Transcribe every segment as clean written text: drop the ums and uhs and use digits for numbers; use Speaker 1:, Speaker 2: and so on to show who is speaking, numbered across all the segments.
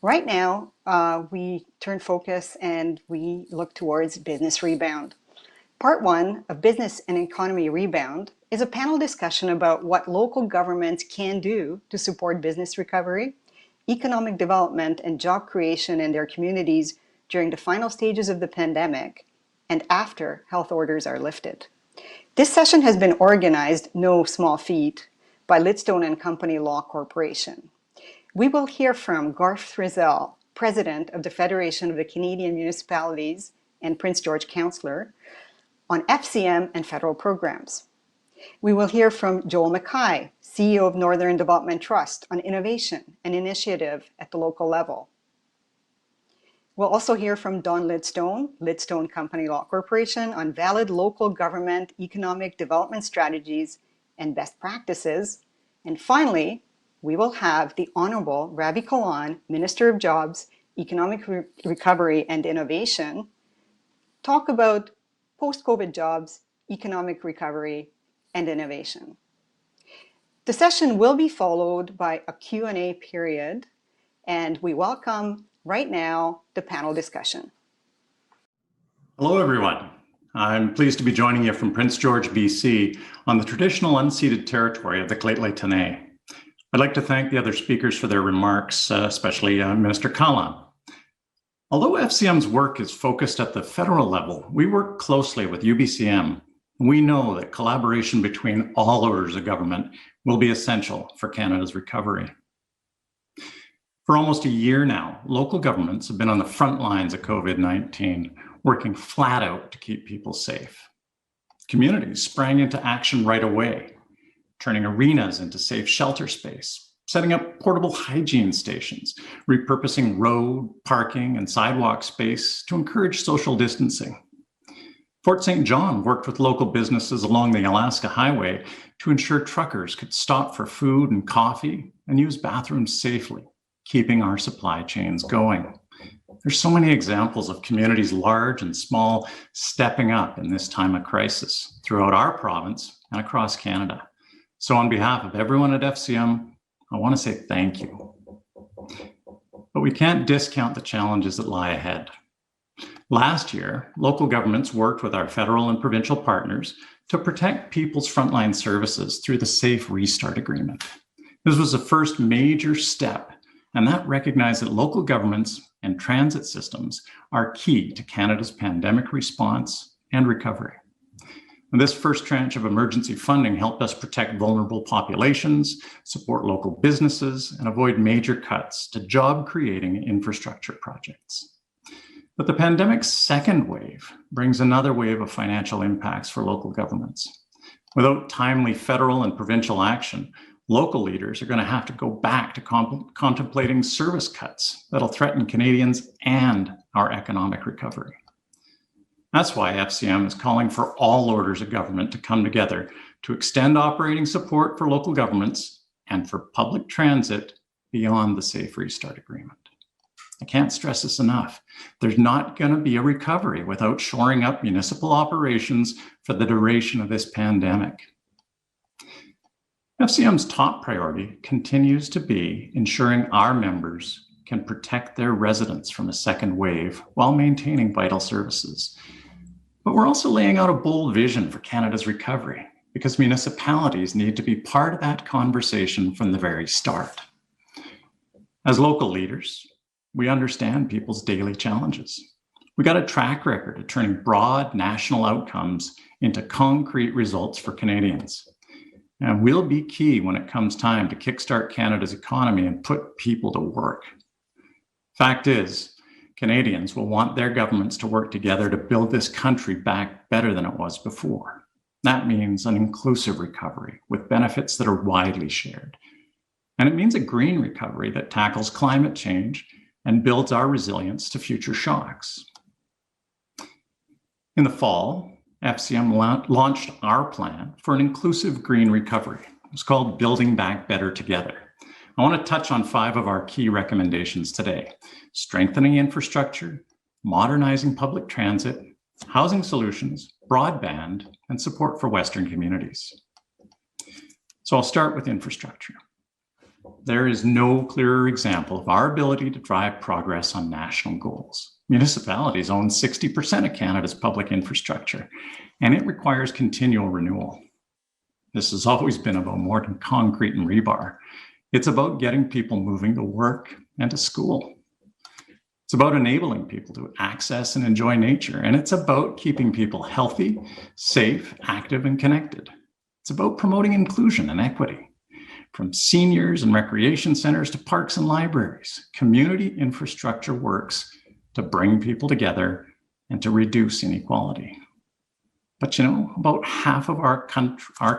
Speaker 1: Right now, we turn focus and we look towards business rebound. Part one of Business and Economy Rebound is a panel discussion about what local governments can do to support business recovery, economic development, and job creation in their communities during the final stages of the pandemic and after health orders are lifted. This session has been organized, no small feat, by Lidstone Company Law Corporation. We will hear from Garth Frizzell, President of the Federation of the Canadian Municipalities and Prince George Councillor, on FCM and federal programs. We will hear from Joel McKay, CEO of Northern Development Trust, on innovation and initiative at the local level. We'll also hear from Don Lidstone, Lidstone Company Law Corporation, on valid local government economic development strategies and best practices. And finally, we will have the Honorable Ravi Kahlon, Minister of Jobs, Economic Recovery and Innovation, talk about post-COVID jobs, economic recovery, and innovation. The session will be followed by a Q&A period, and we welcome right now the panel discussion.
Speaker 2: Hello, everyone. I'm pleased to be joining you from Prince George, BC, on the traditional unceded territory of the Lheidli-T'enneh. I'd like to thank the other speakers for their remarks, especially Minister Kahlon. Although FCM's work is focused at the federal level, we work closely with UBCM. We know that collaboration between all orders of government will be essential for Canada's recovery. For almost a year now, local governments have been on the front lines of COVID-19, working flat out to keep people safe. Communities sprang into action right away, turning arenas into safe shelter space, setting up portable hygiene stations, repurposing road, parking, and sidewalk space to encourage social distancing. Fort St. John worked with local businesses along the Alaska Highway to ensure truckers could stop for food and coffee and use bathrooms safely, keeping our supply chains going. There's so many examples of communities large and small stepping up in this time of crisis throughout our province and across Canada. So on behalf of everyone at FCM, I want to say thank you. But we can't discount the challenges that lie ahead. Last year, local governments worked with our federal and provincial partners to protect people's frontline services through the Safe Restart Agreement. This was the first major step, and that recognized that local governments and transit systems are key to Canada's pandemic response and recovery. And this first tranche of emergency funding helped us protect vulnerable populations, support local businesses, and avoid major cuts to job-creating infrastructure projects. But the pandemic's second wave brings another wave of financial impacts for local governments. Without timely federal and provincial action, local leaders are going to have to go back to contemplating service cuts that'll threaten Canadians and our economic recovery. That's why FCM is calling for all orders of government to come together to extend operating support for local governments and for public transit beyond the Safe Restart Agreement. I can't stress this enough. There's not going to be a recovery without shoring up municipal operations for the duration of this pandemic. FCM's top priority continues to be ensuring our members can protect their residents from a second wave while maintaining vital services. But we're also laying out a bold vision for Canada's recovery because municipalities need to be part of that conversation from the very start. As local leaders, we understand people's daily challenges. We got a track record of turning broad national outcomes into concrete results for Canadians. And we'll be key when it comes time to kickstart Canada's economy and put people to work. Fact is, Canadians will want their governments to work together to build this country back better than it was before. That means an inclusive recovery with benefits that are widely shared. And it means a green recovery that tackles climate change and builds our resilience to future shocks. In the fall, FCM launched our plan for an inclusive green recovery. It's called Building Back Better Together. I want to touch on 5 of our key recommendations today: strengthening infrastructure, modernizing public transit, housing solutions, broadband, and support for Western communities. So I'll start with infrastructure. there is no clearer example of our ability to drive progress on national goals. Municipalities own 60% of Canada's public infrastructure, and it requires continual renewal. This has always been about more than concrete and rebar. It's about getting people moving to work and to school. It's about enabling people to access and enjoy nature, and it's about keeping people healthy, safe, active, and connected. It's about promoting inclusion and equity. From seniors and recreation centers to parks and libraries, community infrastructure works to bring people together and to reduce inequality. But about half of our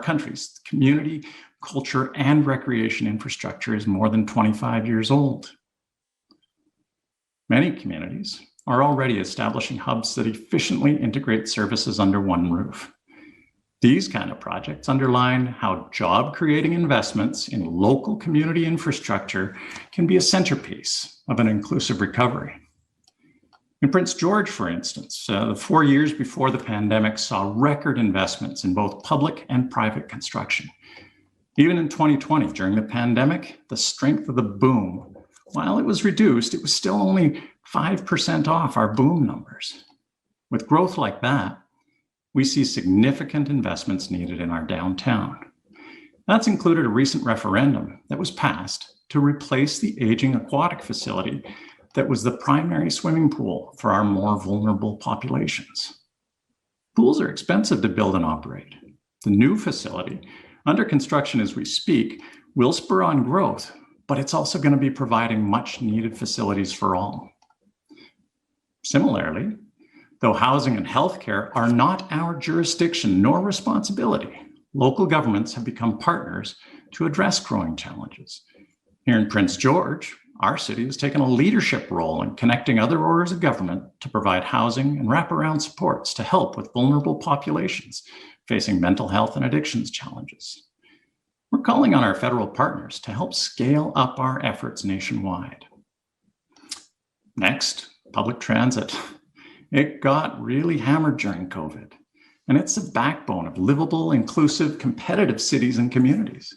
Speaker 2: country's community, culture, and recreation infrastructure is more than 25 years old. Many communities are already establishing hubs that efficiently integrate services under one roof. These kind of projects underline how job-creating investments in local community infrastructure can be a centerpiece of an inclusive recovery. In Prince George, for instance, the 4 years before the pandemic saw record investments in both public and private construction. Even in 2020, during the pandemic, the strength of the boom, while it was reduced, it was still only 5% off our boom numbers. With growth like that, we see significant investments needed in our downtown. That's included a recent referendum that was passed to replace the aging aquatic facility that was the primary swimming pool for our more vulnerable populations. Pools are expensive to build and operate. The new facility, under construction as we speak, will spur on growth, but it's also going to be providing much needed facilities for all. Similarly, though housing and healthcare are not our jurisdiction nor responsibility, local governments have become partners to address growing challenges. Here in Prince George, our city has taken a leadership role in connecting other orders of government to provide housing and wraparound supports to help with vulnerable populations facing mental health and addictions challenges. We're calling on our federal partners to help scale up our efforts nationwide. Next, public transit. It got really hammered during COVID, and it's the backbone of livable, inclusive, competitive cities and communities.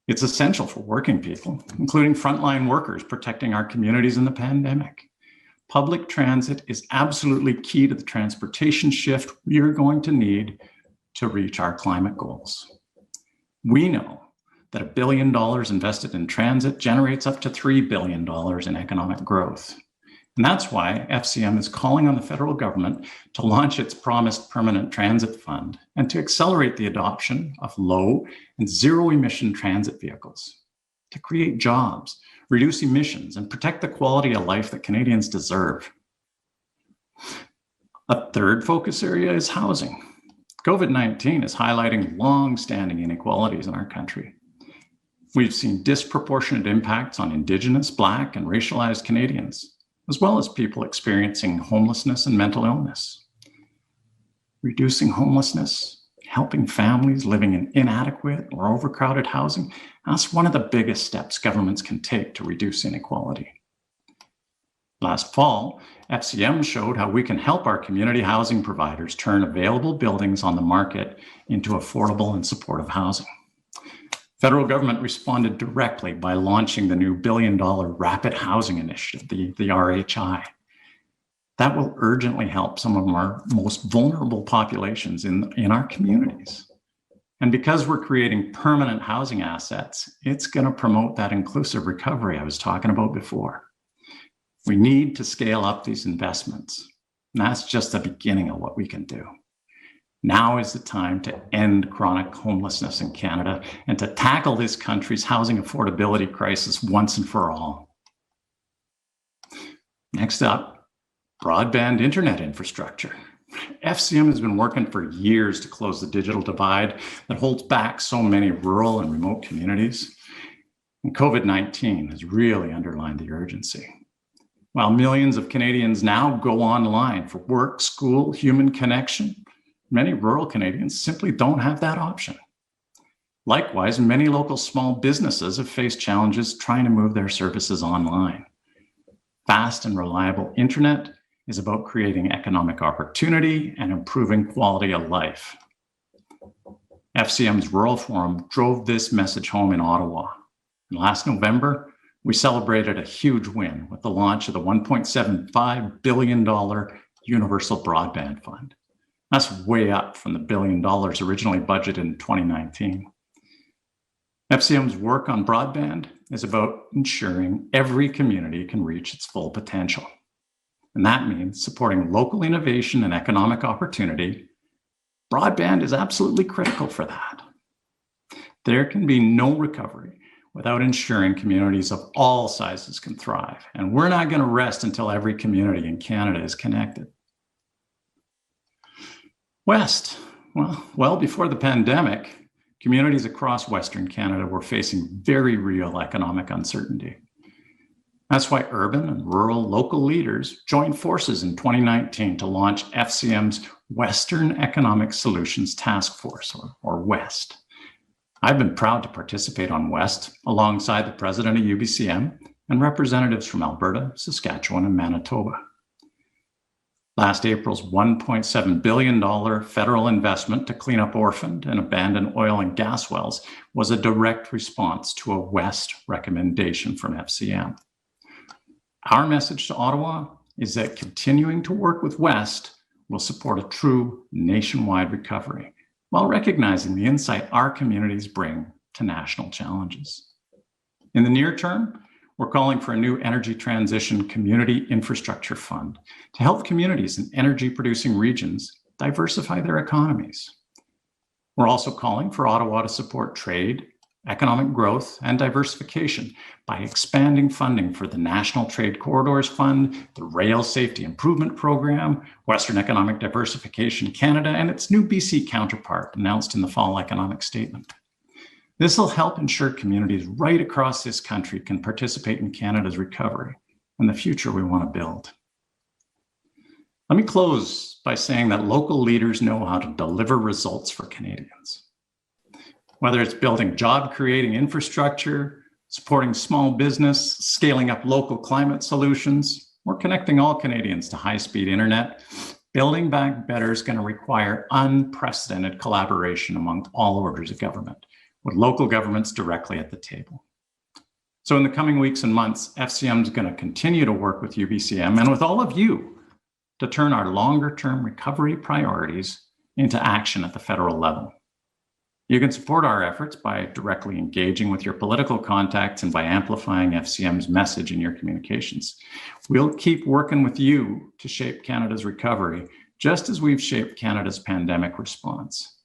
Speaker 2: It's essential for working people, including frontline workers protecting our communities in the pandemic. Public transit is absolutely key to the transportation shift we are going to need to reach our climate goals. We know that $1 billion invested in transit generates up to $3 billion in economic growth. And that's why FCM is calling on the federal government to launch its promised permanent transit fund and to accelerate the adoption of low and zero emission transit vehicles, to create jobs, reduce emissions, and protect the quality of life that Canadians deserve. A third focus area is housing. COVID-19 is highlighting long-standing inequalities in our country. We've seen disproportionate impacts on Indigenous, Black, and racialized Canadians, as well as people experiencing homelessness and mental illness. Reducing homelessness, helping families living in inadequate or overcrowded housing, that's one of the biggest steps governments can take to reduce inequality. Last fall, FCM showed how we can help our community housing providers turn available buildings on the market into affordable and supportive housing. Federal government responded directly by launching the new $1 billion Rapid Housing Initiative, the RHI. That will urgently help some of our most vulnerable populations in our communities. And because we're creating permanent housing assets, it's going to promote that inclusive recovery I was talking about before. We need to scale up these investments. And that's just the beginning of what we can do. Now is the time to end chronic homelessness in Canada and to tackle this country's housing affordability crisis once and for all. Next up, broadband internet infrastructure. FCM has been working for years to close the digital divide that holds back so many rural and remote communities. And COVID-19 has really underlined the urgency. While millions of Canadians now go online for work, school, human connection, many rural Canadians simply don't have that option. Likewise, many local small businesses have faced challenges trying to move their services online. Fast and reliable internet is about creating economic opportunity and improving quality of life. FCM's Rural Forum drove this message home in Ottawa. And last November, we celebrated a huge win with the launch of the $1.75 billion Universal Broadband Fund. That's way up from the $1 billion originally budgeted in 2019. FCM's work on broadband is about ensuring every community can reach its full potential. And that means supporting local innovation and economic opportunity. Broadband is absolutely critical for that. There can be no recovery without ensuring communities of all sizes can thrive. And we're not going to rest until every community in Canada is connected. West, well before the pandemic, communities across Western Canada were facing very real economic uncertainty. That's why urban and rural local leaders joined forces in 2019 to launch FCM's Western Economic Solutions Task Force, or WEST. I've been proud to participate on WEST alongside the president of UBCM and representatives from Alberta, Saskatchewan, and Manitoba. Last April's $1.7 billion federal investment to clean up orphaned and abandoned oil and gas wells was a direct response to a WEST recommendation from FCM. Our message to Ottawa is that continuing to work with WEST will support a true nationwide recovery while recognizing the insight our communities bring to national challenges. In the near term, we're calling for a new energy transition community infrastructure fund to help communities in energy-producing regions diversify their economies. We're also calling for Ottawa to support trade, economic growth, and diversification by expanding funding for the National Trade Corridors Fund, the Rail Safety Improvement Program, Western Economic Diversification Canada, and its new BC counterpart announced in the Fall Economic Statement. This will help ensure communities right across this country can participate in Canada's recovery and the future we want to build. Let me close by saying that local leaders know how to deliver results for Canadians. Whether it's building job-creating infrastructure, supporting small business, scaling up local climate solutions, or connecting all Canadians to high-speed internet, Building Back Better is going to require unprecedented collaboration among all orders of government, with local governments directly at the table. So in the coming weeks and months, FCM is going to continue to work with UBCM and with all of you to turn our longer-term recovery priorities into action at the federal level. You can support our efforts by directly engaging with your political contacts and by amplifying FCM's message in your communications. We'll keep working with you to shape Canada's recovery, just as we've shaped Canada's pandemic response.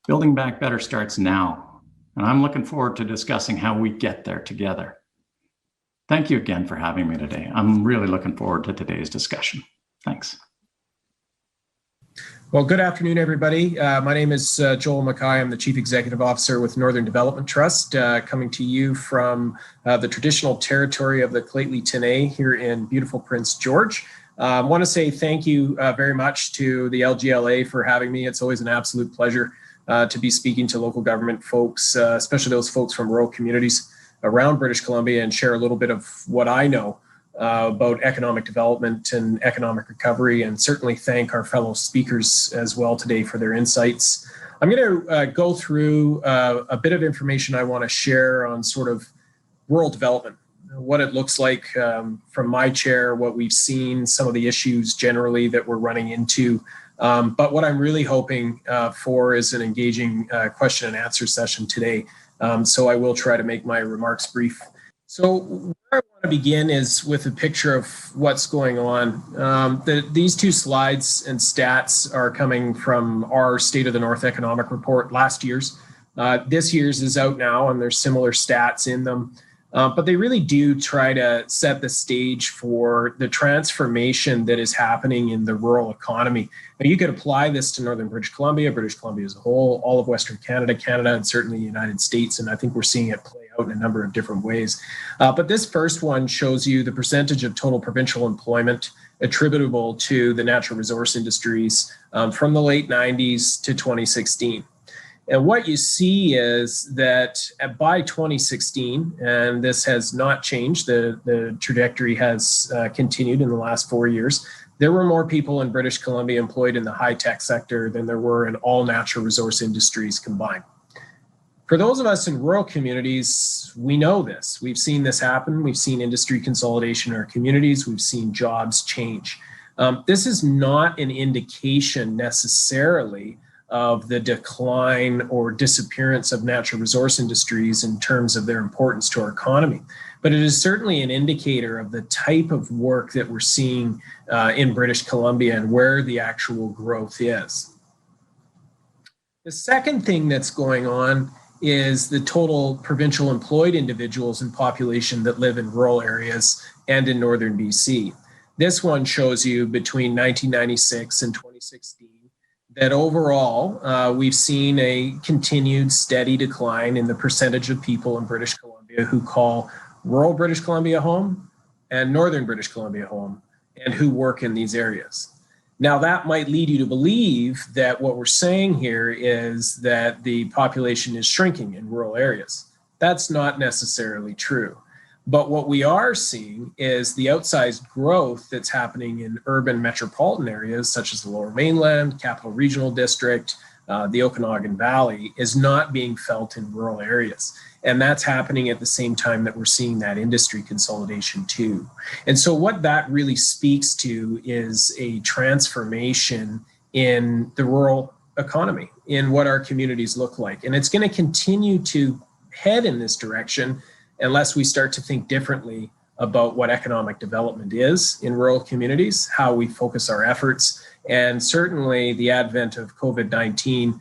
Speaker 2: Building Back Better starts now, and I'm looking forward to discussing how we get there together. Thank you again for having me today. I'm really looking forward to today's discussion. Thanks.
Speaker 3: Well, good afternoon, everybody. My name is Joel McKay. I'm the Chief Executive Officer with Northern Development Trust, coming to you from the traditional territory of the Lheidli-T'enneh here in beautiful Prince George. I want to say thank you very much to the LGLA for having me. It's always an absolute pleasure to be speaking to local government folks, especially those folks from rural communities around British Columbia, and share a little bit of what I know about economic development and economic recovery, and certainly thank our fellow speakers as well today for their insights. I'm going to go through a bit of information I want to share on sort of rural development, what it looks like from my chair, what we've seen, some of the issues generally that we're running into. But what I'm really hoping for is an engaging question and answer session today. So I will try to make my remarks brief. So where I want to begin is with a picture of what's going on. These two slides and stats are coming from our State of the North Economic Report, last year's. This year's is out now, and there's similar stats in them. But they really do try to set the stage for the transformation that is happening in the rural economy. Now, you could apply this to Northern British Columbia as a whole, all of Western Canada, and certainly the United States. And I think we're seeing it play out in a number of different ways. But this first one shows you the percentage of total provincial employment attributable to the natural resource industries from the late 90s to 2016. And what you see is that by 2016, and this has not changed, the trajectory has continued in the last 4 years, there were more people in British Columbia employed in the high-tech sector than there were in all natural resource industries combined. For those of us in rural communities, we know this. We've seen this happen. We've seen industry consolidation in our communities. We've seen jobs change. This is not an indication necessarily of the decline or disappearance of natural resource industries in terms of their importance to our economy. But it is certainly an indicator of the type of work that we're seeing in British Columbia and where the actual growth is. The second thing that's going on is the total provincial employed individuals and population that live in rural areas and in northern BC. This one shows you between 1996 and 2016 that overall we've seen a continued steady decline in the percentage of people in British Columbia who call rural British Columbia home and northern British Columbia home and who work in these areas. Now, that might lead you to believe that what we're saying here is that the population is shrinking in rural areas. That's not necessarily true. But what we are seeing is the outsized growth that's happening in urban metropolitan areas, such as the Lower Mainland, Capital Regional District, the Okanagan Valley, is not being felt in rural areas. And that's happening at the same time that we're seeing that industry consolidation too. And so what that really speaks to is a transformation in the rural economy, in what our communities look like. And it's going to continue to head in this direction unless we start to think differently about what economic development is in rural communities, how we focus our efforts. And certainly the advent of COVID-19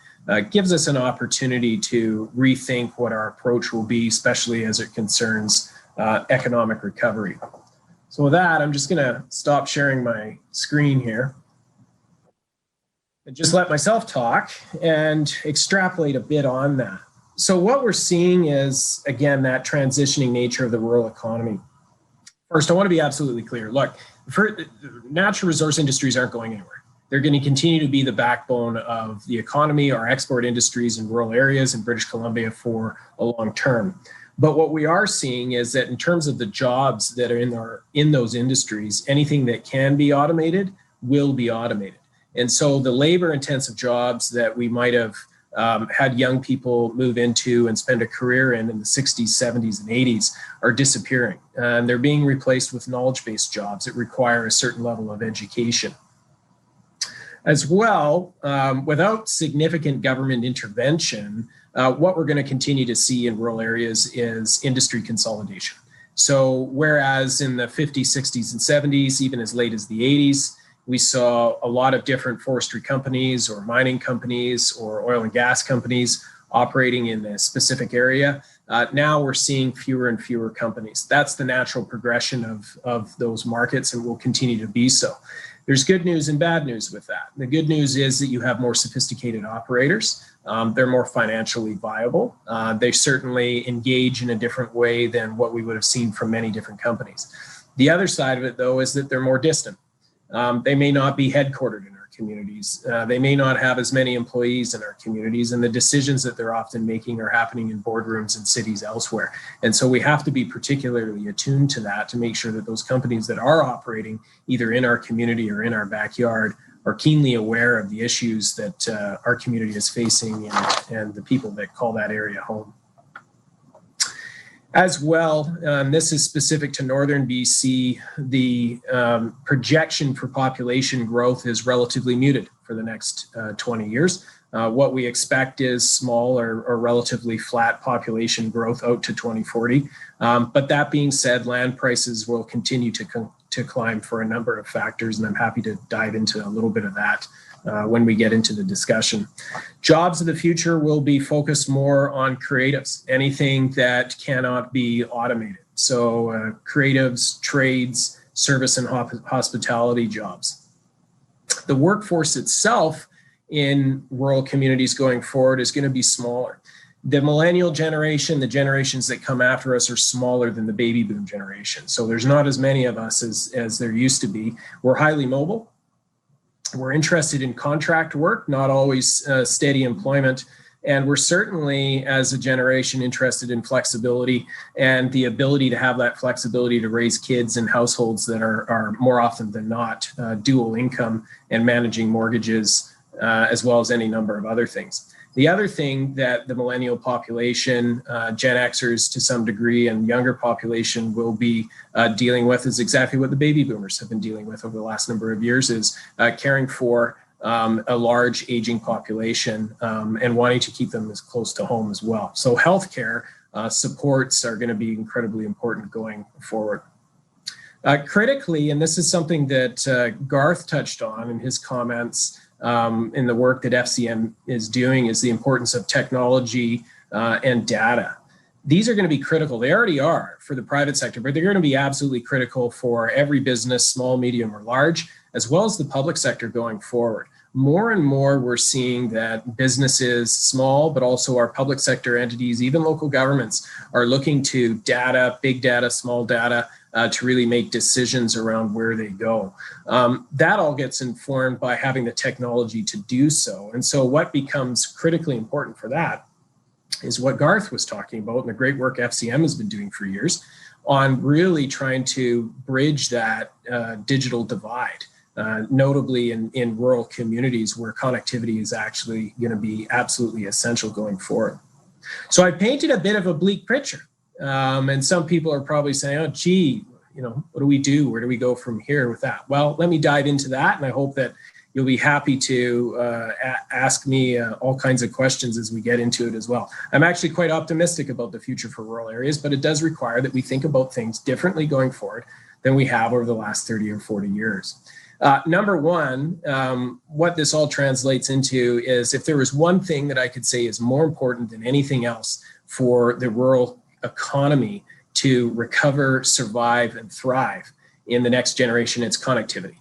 Speaker 3: gives us an opportunity to rethink what our approach will be, especially as it concerns economic recovery. So with that, I'm just going to stop sharing my screen here and just let myself talk and extrapolate a bit on that. So what we're seeing is, again, that transitioning nature of the rural economy. First, I want to be absolutely clear. Look, natural resource industries aren't going anywhere. They're going to continue to be the backbone of the economy, our export industries in rural areas in British Columbia for a long term. But what we are seeing is that in terms of the jobs that are in those industries, anything that can be automated will be automated. And so the labor intensive jobs that we might have had young people move into and spend a career in the 60s, 70s, and 80s are disappearing. And they're being replaced with knowledge-based jobs that require a certain level of education. As well, without significant government intervention, what we're going to continue to see in rural areas is industry consolidation. So whereas in the 50s, 60s, and 70s, even as late as the 80s, we saw a lot of different forestry companies or mining companies or oil and gas companies operating in a specific area. Now we're seeing fewer and fewer companies. That's the natural progression of those markets and will continue to be so. There's good news and bad news with that. The good news is that you have more sophisticated operators. They're more financially viable. They certainly engage in a different way than what we would have seen from many different companies. The other side of it, though, is that they're more distant. They may not be headquartered in our communities. They may not have as many employees in our communities, and the decisions that they're often making are happening in boardrooms in cities elsewhere. And so we have to be particularly attuned to that to make sure that those companies that are operating either in our community or in our backyard are keenly aware of the issues that our community is facing and the people that call that area home. As well, this is specific to northern BC, the projection for population growth is relatively muted for the next 20 years. What we expect is small or relatively flat population growth out to 2040. But that being said, land prices will continue to climb for a number of factors, and I'm happy to dive into a little bit of that when we get into the discussion. Jobs of the future will be focused more on creatives, anything that cannot be automated. So creatives, trades, service and hospitality jobs. The workforce itself in rural communities going forward is going to be smaller. The millennial generation, the generations that come after us, are smaller than the baby boom generation. So there's not as many of us as there used to be. We're highly mobile. We're interested in contract work, not always steady employment. And we're certainly, as a generation, interested in flexibility and the ability to have that flexibility to raise kids in households that are more often than not dual income and managing mortgages, as well as any number of other things. The other thing that the millennial population, Gen Xers to some degree, and younger population will be dealing with is exactly what the baby boomers have been dealing with over the last number of years, is caring for a large aging population and wanting to keep them as close to home as well. So healthcare supports are going to be incredibly important going forward. Critically, and this is something that Garth touched on in his comments in the work that FCM is doing, is the importance of technology and data. These are going to be critical. They already are for the private sector, but they're going to be absolutely critical for every business, small, medium, or large, as well as the public sector going forward. More and more, we're seeing that businesses, small, but also our public sector entities, even local governments, are looking to data, big data, small data, to really make decisions around where they go. That all gets informed by having the technology to do so. And so what becomes critically important for that is what Garth was talking about and the great work FCM has been doing for years on really trying to bridge that digital divide, notably in rural communities where connectivity is actually going to be absolutely essential going forward. So I painted a bit of a bleak picture. And some people are probably saying, oh, gee, what do we do? Where do we go from here with that? Well, let me dive into that. And I hope that you'll be happy to ask me all kinds of questions as we get into it as well. I'm actually quite optimistic about the future for rural areas, but it does require that we think about things differently going forward than we have over the last 30 or 40 years. Number one, what this all translates into is, if there was one thing that I could say is more important than anything else for the rural economy to recover, survive, and thrive in the next generation, it's connectivity.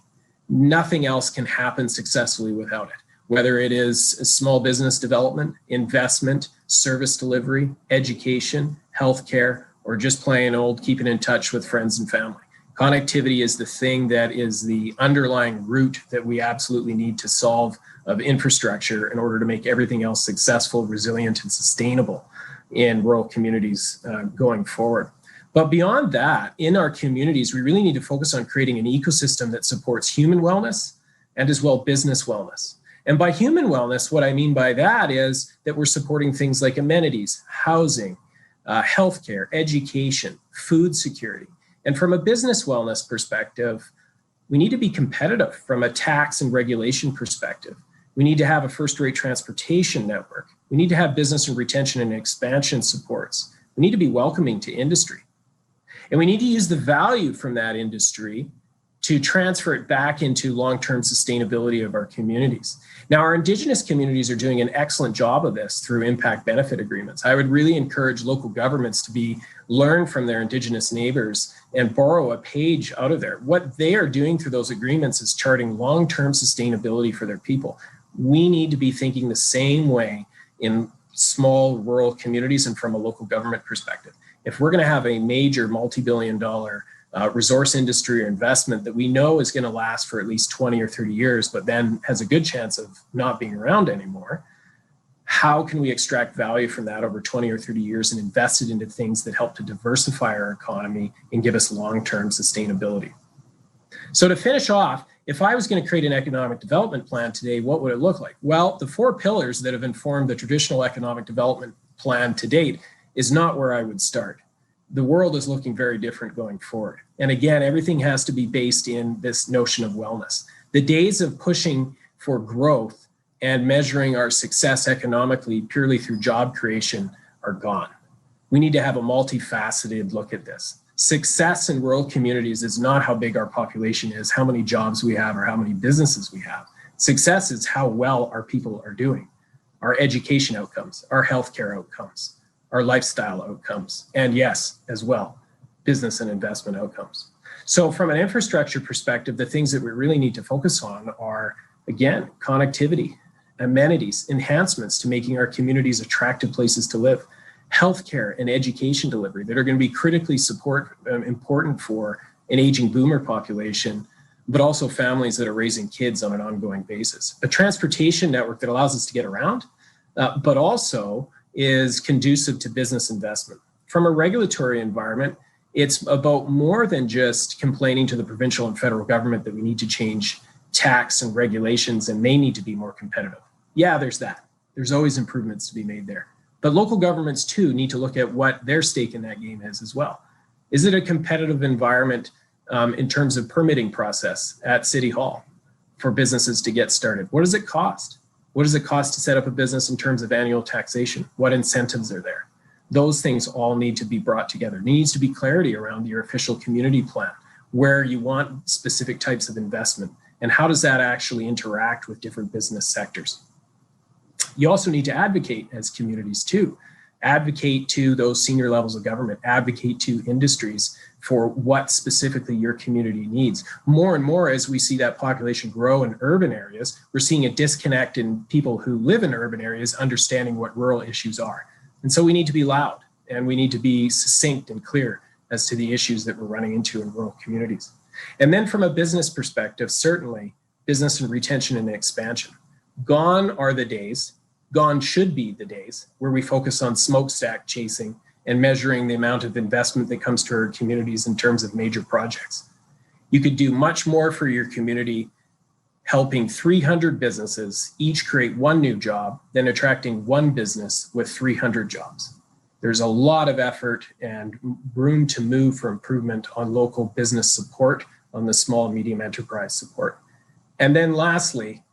Speaker 3: Nothing else can happen successfully without it, whether it is small business development, investment, service delivery, education, healthcare, or just plain old keeping in touch with friends and family. Connectivity is the thing that is the underlying root that we absolutely need to solve of infrastructure in order to make everything else successful, resilient, and sustainable in rural communities going forward. But beyond that, in our communities, we really need to focus on creating an ecosystem that supports human wellness and as well business wellness. And by human wellness, what I mean by that is that we're supporting things like amenities, housing, healthcare, education, food security. And from a business wellness perspective, we need to be competitive from a tax and regulation perspective. We need to have a first-rate transportation network. We need to have business and retention and expansion supports. We need to be welcoming to industry. And we need to use the value from that industry to transfer it back into long-term sustainability of our communities. Now, our Indigenous communities are doing an excellent job of this through impact benefit agreements. I would really encourage local governments to learn from their Indigenous neighbors and borrow a page out of there. What they are doing through those agreements is charting long-term sustainability for their people. We need to be thinking the same way in small rural communities and from a local government perspective. If we're going to have a major multi-billion-dollar resource industry or investment that we know is going to last for at least 20 or 30 years, but then has a good chance of not being around anymore, how can we extract value from that over 20 or 30 years and invest it into things that help to diversify our economy and give us long-term sustainability? So to finish off, if I was going to create an economic development plan today, what would it look like? Well, the 4 pillars that have informed the traditional economic development plan to date is not where I would start. The world is looking very different going forward. And again, everything has to be based in this notion of wellness. The days of pushing for growth and measuring our success economically purely through job creation are gone. We need to have a multifaceted look at this. Success in rural communities is not how big our population is, how many jobs we have, or how many businesses we have. Success is how well our people are doing, our education outcomes, our healthcare outcomes, our lifestyle outcomes, and yes, as well, business and investment outcomes. So from an infrastructure perspective, the things that we really need to focus on are, again, connectivity, amenities, enhancements to making our communities attractive places to live, healthcare and education delivery that are going to be critically important for an aging boomer population, but also families that are raising kids on an ongoing basis. A transportation network that allows us to get around, but also is conducive to business investment. From a regulatory environment, it's about more than just complaining to the provincial and federal government that we need to change tax and regulations and they need to be more competitive. Yeah, there's that. There's always improvements to be made there. But local governments too need to look at what their stake in that game is as well. Is it a competitive environment in terms of permitting process at City Hall for businesses to get started? What does it cost? What does it cost to set up a business in terms of annual taxation? What incentives are there? Those things all need to be brought together. There needs to be clarity around your official community plan, where you want specific types of investment, and how does that actually interact with different business sectors. You also need to advocate as communities too. Advocate to those senior levels of government, advocate to industries for what specifically your community needs. More and more, as we see that population grow in urban areas, we're seeing a disconnect in people who live in urban areas understanding what rural issues are. And so we need to be loud, and we need to be succinct and clear as to the issues that we're running into in rural communities. And then from a business perspective, certainly business and retention and expansion. Gone are the days, gone should be the days, where we focus on smokestack chasing and measuring the amount of investment that comes to our communities in terms of major projects. You could do much more for your community helping 300 businesses each create one new job than attracting one business with 300 jobs. There's a lot of effort and room to move for improvement on local business support, on the small and medium enterprise support. And then lastly,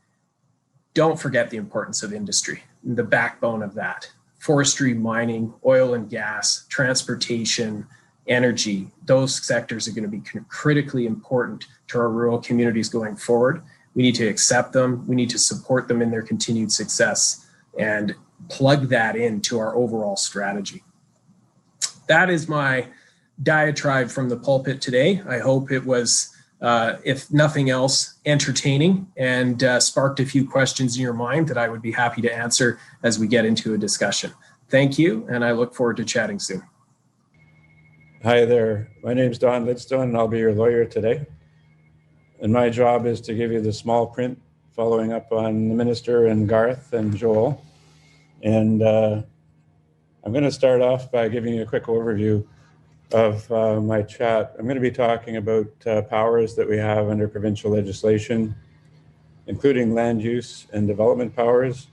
Speaker 3: don't forget the importance of industry, the backbone of that. Forestry, mining, oil and gas, transportation, energy, those sectors are going to be critically important to our rural communities going forward. We need to accept them. We need to support them in their continued success and plug that into our overall strategy. That is my diatribe from the pulpit today. I hope it was, if nothing else, entertaining and sparked a few questions in your mind that I would be happy to answer as we get into a discussion. Thank you, and I look forward to chatting soon.
Speaker 4: Hi there. My name is Don Lidstone, and I'll be your lawyer today. And my job is to give you the small print, following up on the minister and Garth and Joel. And I'm going to start off by giving you a quick overview of my chat. I'm going to be talking about powers that we have under provincial legislation, including land use and development powers,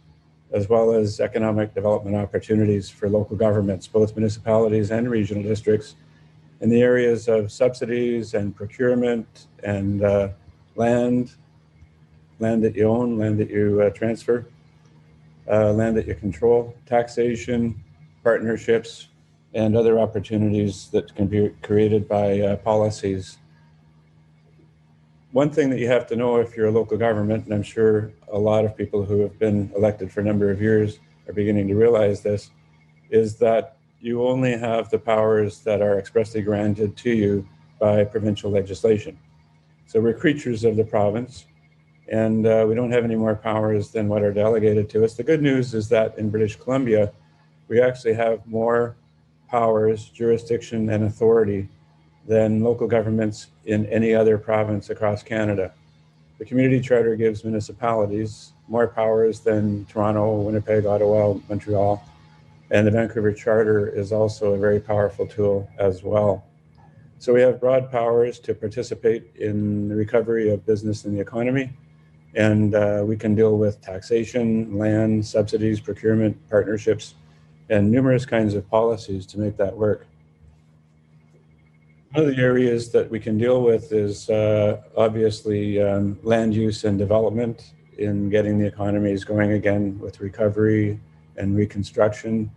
Speaker 4: as well as economic development opportunities for local governments, both municipalities and regional districts, in the areas of subsidies and procurement and land that you own, land that you transfer, land that you control, taxation, partnerships, and other opportunities that can be created by policies. One thing that you have to know if you're a local government, and I'm sure a lot of people who have been elected for a number of years are beginning to realize this, is that you only have the powers that are expressly granted to you by provincial legislation. So we're creatures of the province, and we don't have any more powers than what are delegated to us. The good news is that in British Columbia, we actually have more powers, jurisdiction, and authority than local governments in any other province across Canada. The community charter gives municipalities more powers than Toronto, Winnipeg, Ottawa, Montreal, and the Vancouver Charter is also a very powerful tool as well. So we have broad powers to participate in the recovery of business and the economy, and we can deal with taxation, land, subsidies, procurement, partnerships, and numerous kinds of policies to make that work. One of the areas that we can deal with is obviously land use and development in getting the economies going again with recovery and reconstruction.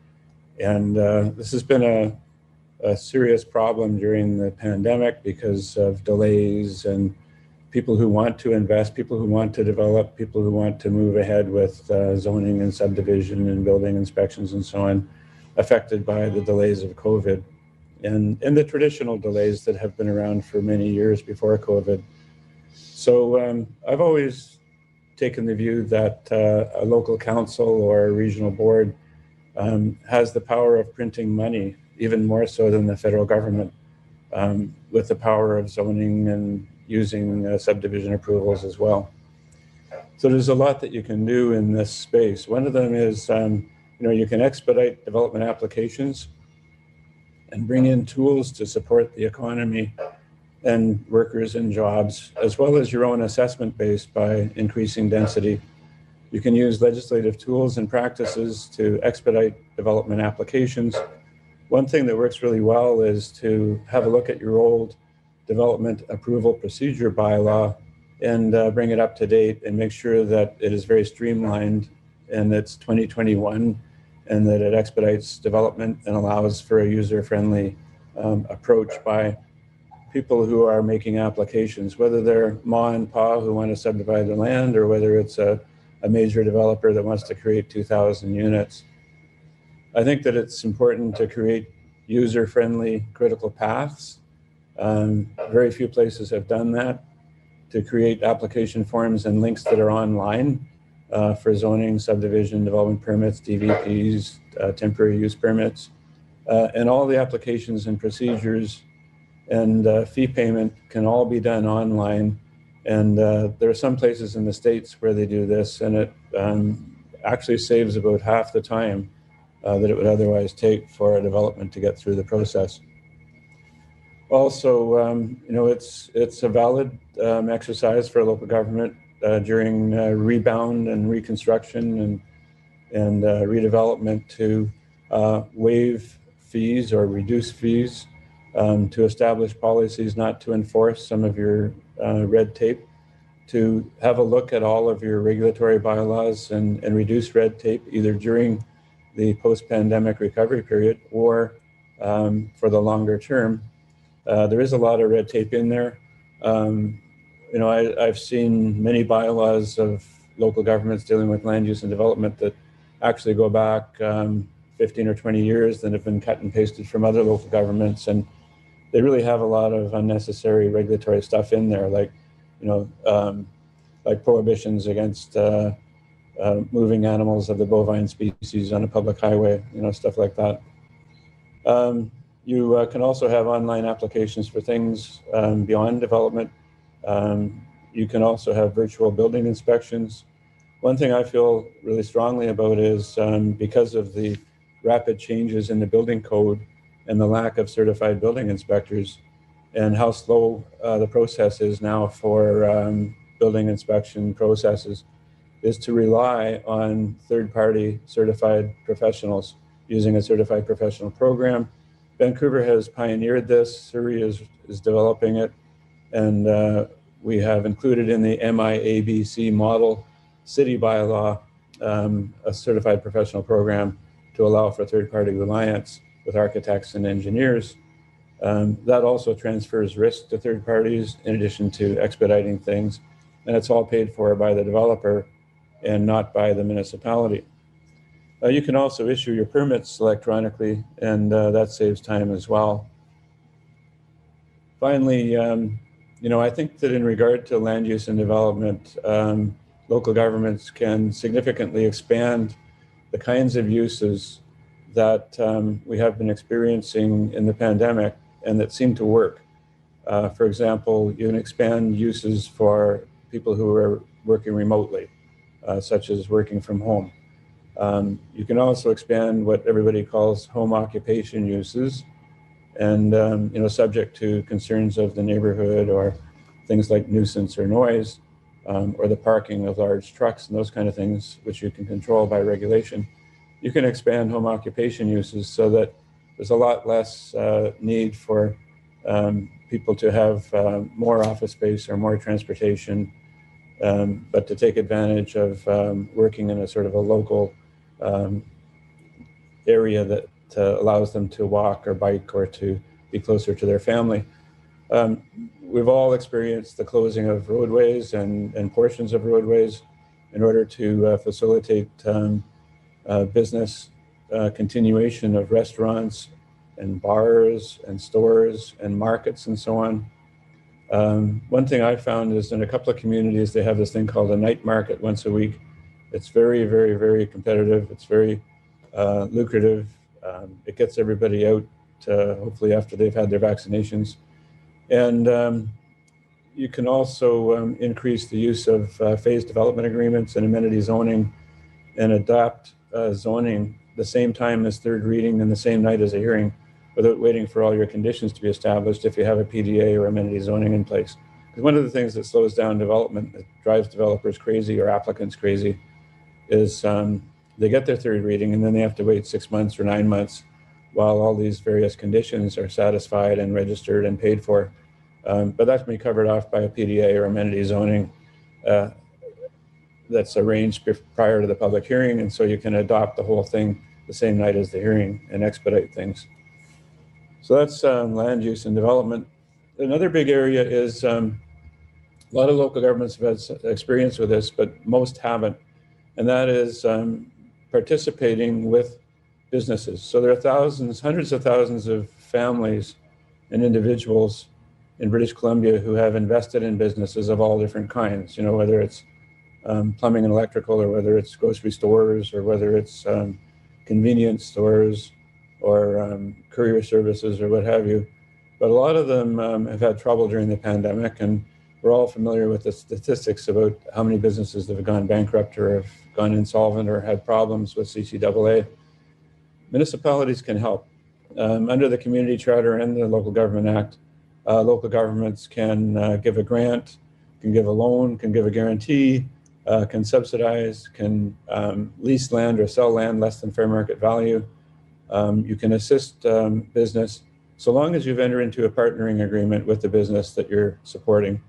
Speaker 4: And this has been a serious problem during the pandemic because of delays and people who want to invest, people who want to develop, people who want to move ahead with zoning and subdivision and building inspections and so on, affected by the delays of COVID and the traditional delays that have been around for many years before COVID. So I've always taken the view that a local council or a regional board has the power of printing money, even more so than the federal government, with the power of zoning and using subdivision approvals as well. So there's a lot that you can do in this space. One of them is, you can expedite development applications and bring in tools to support the economy and workers and jobs, as well as your own assessment base by increasing density You can use legislative tools and practices to expedite development applications. One thing that works really well is to have a look at your old development approval procedure bylaw and bring it up to date and make sure that it is very streamlined and it's 2021 and that it expedites development and allows for a user-friendly approach by people who are making applications, whether they're ma and pa who want to subdivide the land or whether it's a major developer that wants to create 2,000 units. I think that it's important to create user-friendly critical paths. Very few places have done that, to create application forms and links that are online for zoning, subdivision, development permits, DVPs, temporary use permits. And all the applications and procedures and fee payment can all be done online. And there are some places in the States where they do this, and it actually saves about half the time that it would otherwise take for a development to get through the process. Also, it's a valid exercise for a local government during rebound and reconstruction and redevelopment to waive fees or reduce fees, to establish policies not to enforce some of your red tape, to have a look at all of your regulatory bylaws and reduce red tape either during the post-pandemic recovery period or for the longer term. There is a lot of red tape in there. I've seen many bylaws of local governments dealing with land use and development that actually go back 15 or 20 years that have been cut and pasted from other local governments. And they really have a lot of unnecessary regulatory stuff in there, like prohibitions against moving animals of the bovine species on a public highway, stuff like that. You can also have online applications for things beyond development. You can also have virtual building inspections. One thing I feel really strongly about is because of the rapid changes in the building code and the lack of certified building inspectors and how slow the process is now for building inspection processes, is to rely on third-party certified professionals using a certified professional program. Vancouver has pioneered this. Surrey is developing it, and we have included in the MIABC model city bylaw a certified professional program to allow for third-party reliance with architects and engineers. That also transfers risk to third parties in addition to expediting things, and it's all paid for by the developer and not by the municipality. You can also issue your permits electronically, and that saves time as well. Finally, I think that in regard to land use and development, local governments can significantly expand the kinds of uses that we have been experiencing in the pandemic and that seem to work. For example, you can expand uses for people who are working remotely, such as working from home. You can also expand what everybody calls home occupation uses, and subject to concerns of the neighborhood or things like nuisance or noise, or the parking of large trucks and those kind of things, which you can control by regulation. You can expand home occupation uses so that there's a lot less need for people to have more office space or more transportation, but to take advantage of working in a sort of a local area that allows them to walk or bike or to be closer to their family. We've all experienced the closing of roadways and portions of roadways in order to facilitate business continuation of restaurants and bars and stores and markets and so on. One thing I found is in a couple of communities, they have this thing called a night market once a week. It's very, very, very competitive. It's very lucrative. It gets everybody out, hopefully after they've had their vaccinations. And you can also increase the use of phased development agreements and amenity zoning and adopt zoning the same time as third reading and the same night as a hearing without waiting for all your conditions to be established if you have a PDA or amenity zoning in place. Because one of the things that slows down development, that drives developers crazy or applicants crazy, is they get their third reading and then they have to wait 6 months or 9 months while all these various conditions are satisfied and registered and paid for. But that can be covered off by a PDA or amenity zoning that's arranged prior to the public hearing, and so you can adopt the whole thing the same night as the hearing and expedite things. So that's land use and development. Another big area is a lot of local governments have had experience with this, but most haven't, and that is participating with businesses. So there are thousands, hundreds of thousands of families and individuals in British Columbia who have invested in businesses of all different kinds, you know, whether it's plumbing and electrical, or whether it's grocery stores, or whether it's convenience stores, or courier services, or what have you. But a lot of them have had trouble during the pandemic, and we're all familiar with the statistics about how many businesses have gone bankrupt or have gone insolvent or had problems with CCAA. Municipalities can help. Under the Community Charter and the Local Government Act, local governments can give a grant, can give a loan, can give a guarantee, can subsidize, can lease land or sell land less than fair market value. You can assist business so long as you've entered into a partnering agreement with the business that you're supporting.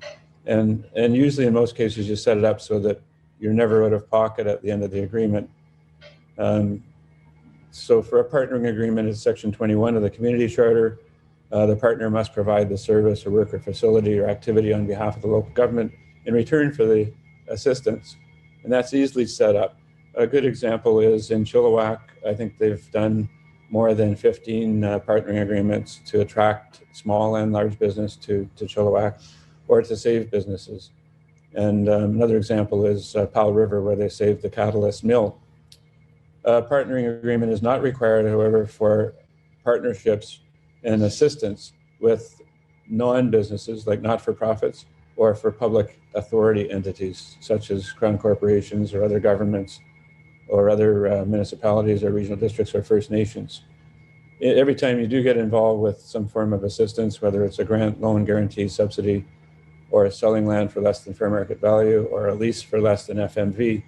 Speaker 4: And usually in most cases you set it up so that you're never out of pocket at the end of the agreement. So for a partnering agreement, it's Section 21 of the Community Charter. The partner must provide the service or work or facility or activity on behalf of the local government in return for the assistance. And that's easily set up. A good example is in Chilliwack. I think they've done more than 15 partnering agreements to attract small and large business to Chilliwack, or to save businesses. And another example is Powell River, where they saved the Catalyst Mill. A partnering agreement is not required, however, for partnerships and assistance with non-businesses, like not-for-profits, or for public authority entities, such as crown corporations or other governments, or other municipalities or regional districts or First Nations. Every time you do get involved with some form of assistance, whether it's a grant, loan, guarantee, subsidy, or selling land for less than fair market value, or a lease for less than FMV,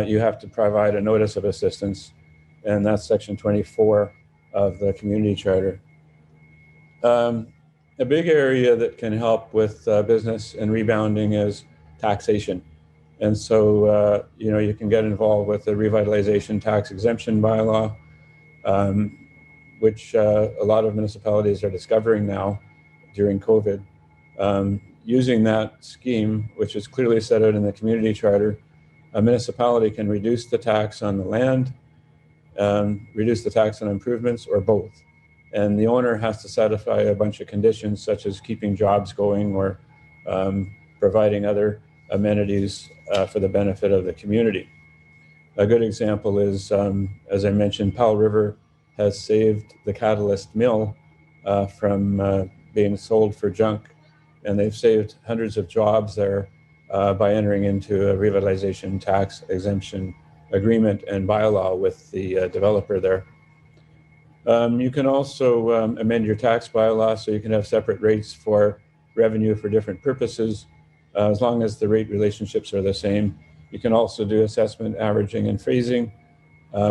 Speaker 4: you have to provide a notice of assistance, and that's Section 24 of the Community Charter. A big area that can help with business and rebounding is taxation. And so, you can get involved with the revitalization tax exemption bylaw, which a lot of municipalities are discovering now during COVID. Using that scheme, which is clearly set out in the Community Charter, a municipality can reduce the tax on the land, reduce the tax on improvements, or both. And the owner has to satisfy a bunch of conditions, such as keeping jobs going or providing other amenities for the benefit of the community. A good example is, as I mentioned, Powell River has saved the Catalyst Mill from being sold for junk, and they've saved hundreds of jobs there by entering into a revitalization tax exemption agreement and bylaw with the developer there. You can also amend your tax bylaw so you can have separate rates for revenue for different purposes, as long as the rate relationships are the same. You can also do assessment, averaging, and phasing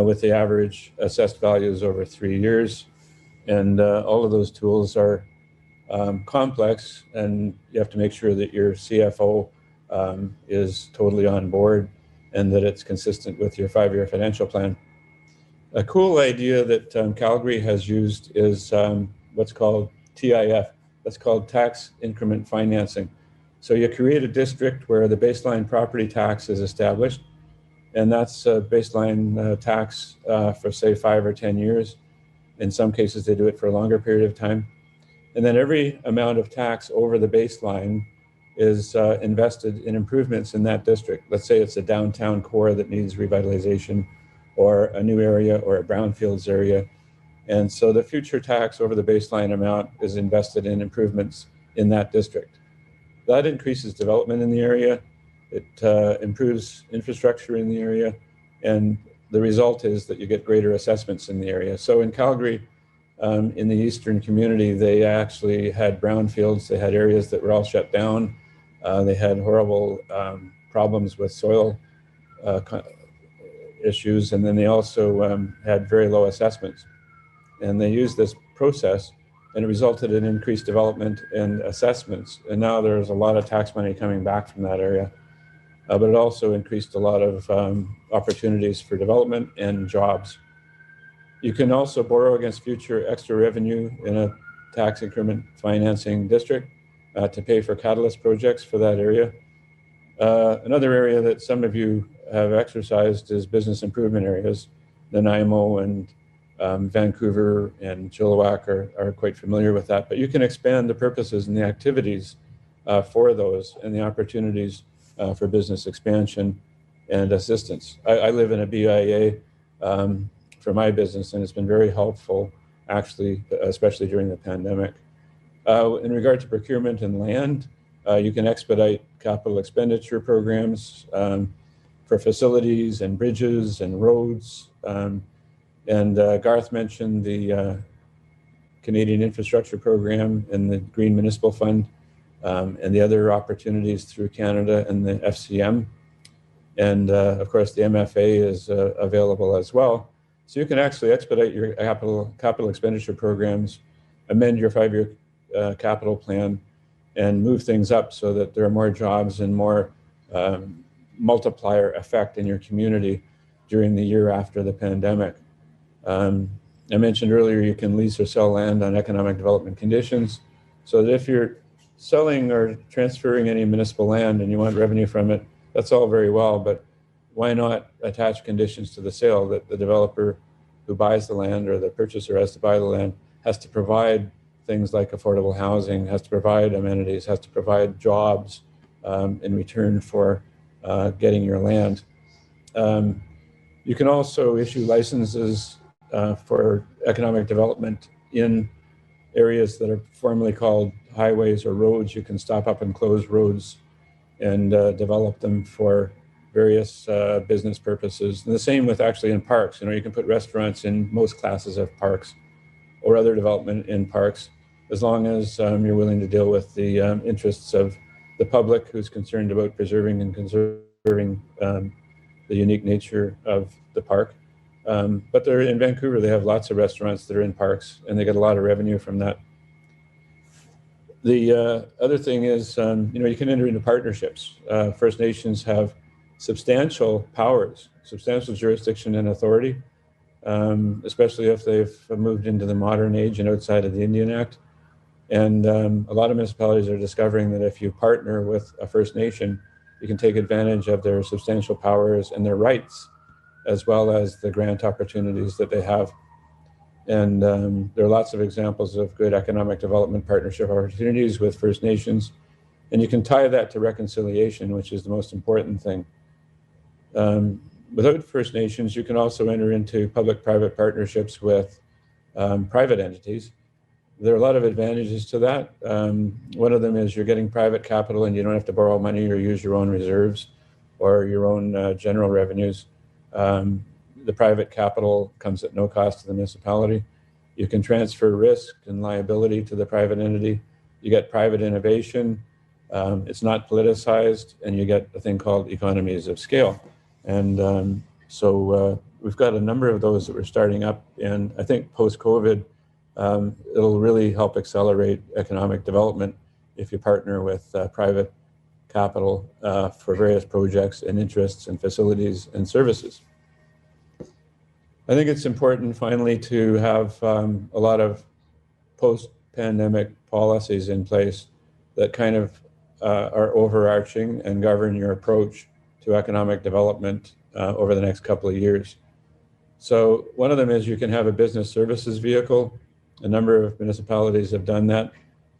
Speaker 4: with the average assessed values over 3 years. And all of those tools are complex, and you have to make sure that your CFO is totally on board and that it's consistent with your 5-year financial plan. A cool idea that Calgary has used is what's called TIF. That's called tax increment financing. So you create a district where the baseline property tax is established, and that's a baseline tax for say 5 or 10 years. In some cases, they do it for a longer period of time. And then every amount of tax over the baseline is invested in improvements in that district. Let's say it's a downtown core that needs revitalization, or a new area, or a brownfields area. And so the future tax over the baseline amount is invested in improvements in that district. That increases development in the area. It improves infrastructure in the area. And the result is that you get greater assessments in the area. So in Calgary, in the eastern community, they actually had brownfields. They had areas that were all shut down. They had horrible problems with soil issues, and then they also had very low assessments. And they used this process, and it resulted in increased development and assessments. And now there's a lot of tax money coming back from that area. But it also increased a lot of opportunities for development and jobs. You can also borrow against future extra revenue in a tax increment financing district to pay for catalyst projects for that area. Another area that some of you have exercised is business improvement areas. Nanaimo and Vancouver and Chilliwack are quite familiar with that, but you can expand the purposes and the activities for those and the opportunities for business expansion and assistance. I live in a BIA for my business, and it's been very helpful, actually, especially during the pandemic. In regard to procurement and land, you can expedite capital expenditure programs for facilities and bridges and roads. And Garth mentioned the Canadian Infrastructure Program and the Green Municipal Fund and the other opportunities through Canada and the FCM. And of course, the MFA is available as well. So you can actually expedite your capital expenditure programs, amend your 5-year capital plan, and move things up so that there are more jobs and more multiplier effect in your community during the year after the pandemic. I mentioned earlier you can lease or sell land on economic development conditions, so that if you're selling or transferring any municipal land and you want revenue from it, that's all very well, but why not attach conditions to the sale that the developer who buys the land or the purchaser has to buy the land has to provide things like affordable housing, has to provide amenities, has to provide jobs in return for getting your land. You can also issue licenses for economic development in areas that are formerly called highways or roads. You can stop up and close roads and develop them for various business purposes. And the same with actually in parks. You can put restaurants in most classes of parks or other development in parks, as long as you're willing to deal with the interests of the public who's concerned about preserving and conserving the unique nature of the park. But they're in Vancouver, they have lots of restaurants that are in parks, and they get a lot of revenue from that. The other thing is, you can enter into partnerships. First Nations have substantial powers, substantial jurisdiction and authority, especially if they've moved into the modern age and outside of the Indian Act. And a lot of municipalities are discovering that if you partner with a First Nation, you can take advantage of their substantial powers and their rights, as well as the grant opportunities that they have. And there are lots of examples of good economic development partnership opportunities with First Nations. And you can tie that to reconciliation, which is the most important thing. Without First Nations, you can also enter into public-private partnerships with private entities. There are a lot of advantages to that. One of them is you're getting private capital and you don't have to borrow money or use your own reserves or your own general revenues. The private capital comes at no cost to the municipality. You can transfer risk and liability to the private entity. You get private innovation. It's not politicized, and you get a thing called economies of scale. And so we've got a number of those that we're starting up, and I think post-COVID, it'll really help accelerate economic development if you partner with private capital for various projects and interests and facilities and services. I think it's important, finally, to have a lot of post-pandemic policies in place that kind of are overarching and govern your approach to economic development over the next couple of years. So one of them is you can have a business services vehicle. A number of municipalities have done that.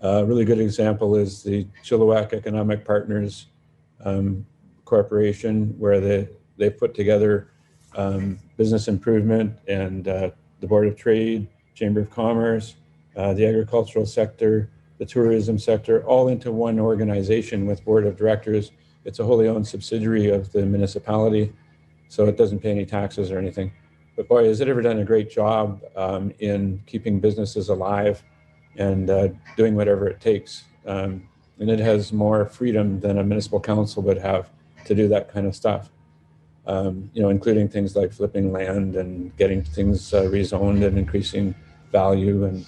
Speaker 4: A really good example is the Chilliwack Economic Partners Corporation, where they put together business improvement and the Board of Trade, Chamber of Commerce, the agricultural sector, the tourism sector, all into one organization with board of directors. It's a wholly owned subsidiary of the municipality, so it doesn't pay any taxes or anything. But boy, has it ever done a great job in keeping businesses alive and doing whatever it takes. And it has more freedom than a municipal council would have to do that kind of stuff. including things like flipping land and getting things rezoned and increasing value and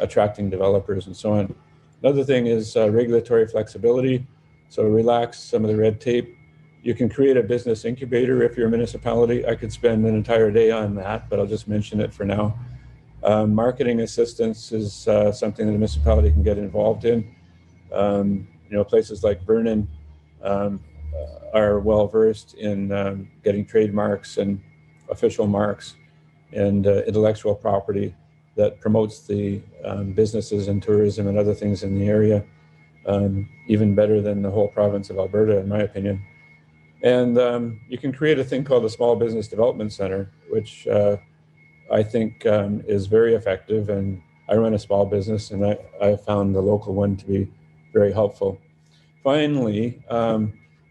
Speaker 4: attracting developers and so on. Another thing is regulatory flexibility. So relax some of the red tape. You can create a business incubator if you're a municipality. I could spend an entire day on that, but I'll just mention it for now. Marketing assistance is something that a municipality can get involved in. Places like Vernon are well versed in getting trademarks and official marks and intellectual property that promotes the businesses and tourism and other things in the area, even better than the whole province of Alberta, in my opinion. And you can create a thing called the Small Business Development Center, which I think is very effective. And I run a small business, and I found the local one to be very helpful. Finally, I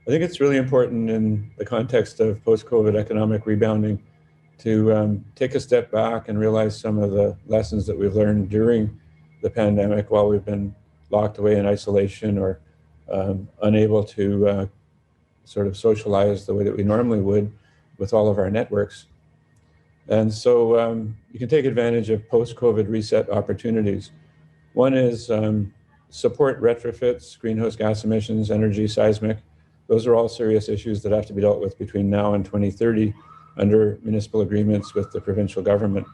Speaker 4: think it's really important in the context of post-COVID economic rebounding to take a step back and realize some of the lessons that we've learned during the pandemic while we've been locked away in isolation or unable to sort of socialize the way that we normally would with all of our networks. And so you can take advantage of post-COVID reset opportunities. One is support retrofits, greenhouse gas emissions, energy, seismic. Those are all serious issues that have to be dealt with between now and 2030 under municipal agreements with the provincial government.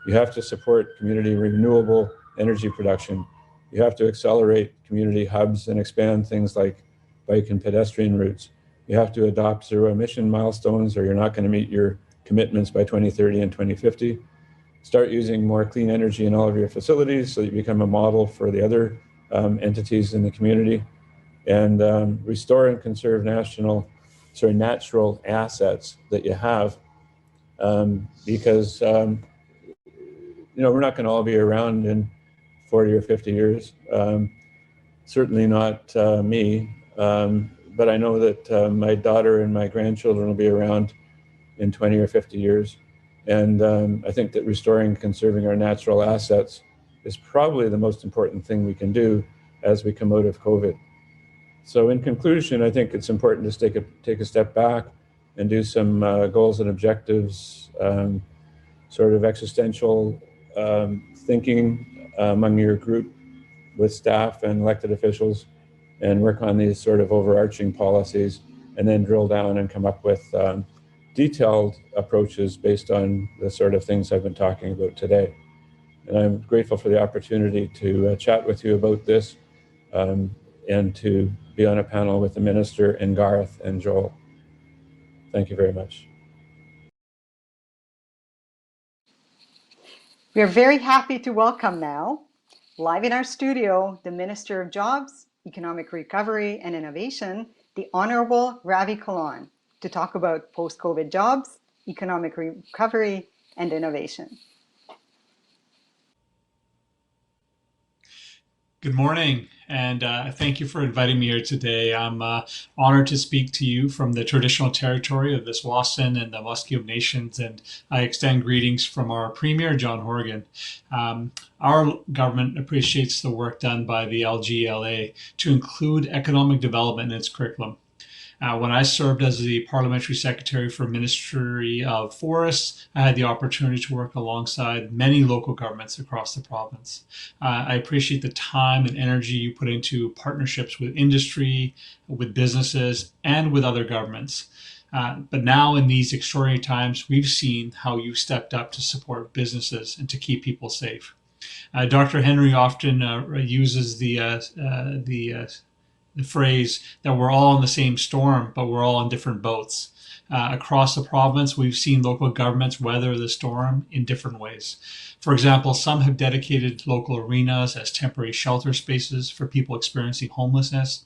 Speaker 4: You have to support community renewable energy production. You have to accelerate community hubs and expand things like bike and pedestrian routes. You have to adopt zero emission milestones or you're not going to meet your commitments by 2030 and 2050. Start using more clean energy in all of your facilities so that you become a model for the other entities in the community. And restore and conserve natural assets that you have, because we're not going to all be around in 40 or 50 years. Certainly not me, but I know that my daughter and my grandchildren will be around in 20 or 50 years. And I think that restoring and conserving our natural assets is probably the most important thing we can do as we come out of COVID. So in conclusion, I think it's important to take a step back and do some goals and objectives, sort of existential thinking among your group with staff and elected officials, and work on these sort of overarching policies, and then drill down and come up with detailed approaches based on the sort of things I've been talking about today. And I'm grateful for the opportunity to chat with you about this and to be on a panel with the Minister and Garth and Joel. Thank you very much.
Speaker 1: We are very happy to welcome now, live in our studio, the Minister of Jobs, Economic Recovery and Innovation, the Honorable Ravi Kahlon, to talk about post-COVID jobs, economic recovery, and innovation.
Speaker 5: Good morning, and thank you for inviting me here today. I'm honored to speak to you from the traditional territory of the Tsawwassen and the Musqueam Nations, and I extend greetings from our Premier, John Horgan. Our government appreciates the work done by the LGLA to include economic development in its curriculum. When I served as the Parliamentary Secretary for Ministry of Forests, I had the opportunity to work alongside many local governments across the province. I appreciate the time and energy you put into partnerships with industry, with businesses, and with other governments. But now in these extraordinary times, we've seen how you stepped up to support businesses and to keep people safe. Dr. Henry often uses the phrase that we're all in the same storm, but we're all in different boats. Across the province, we've seen local governments weather the storm in different ways. For example, some have dedicated local arenas as temporary shelter spaces for people experiencing homelessness.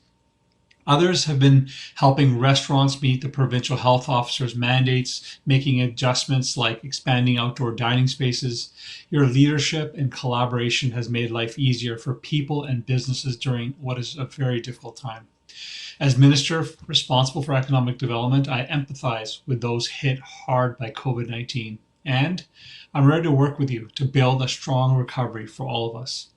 Speaker 5: Others have been helping restaurants meet the provincial health officer's mandates, making adjustments like expanding outdoor dining spaces. Your leadership and collaboration has made life easier for people and businesses during what is a very difficult time. As Minister responsible for economic development, I empathize with those hit hard by COVID-19, and I'm ready to work with you to build a strong recovery for all of us.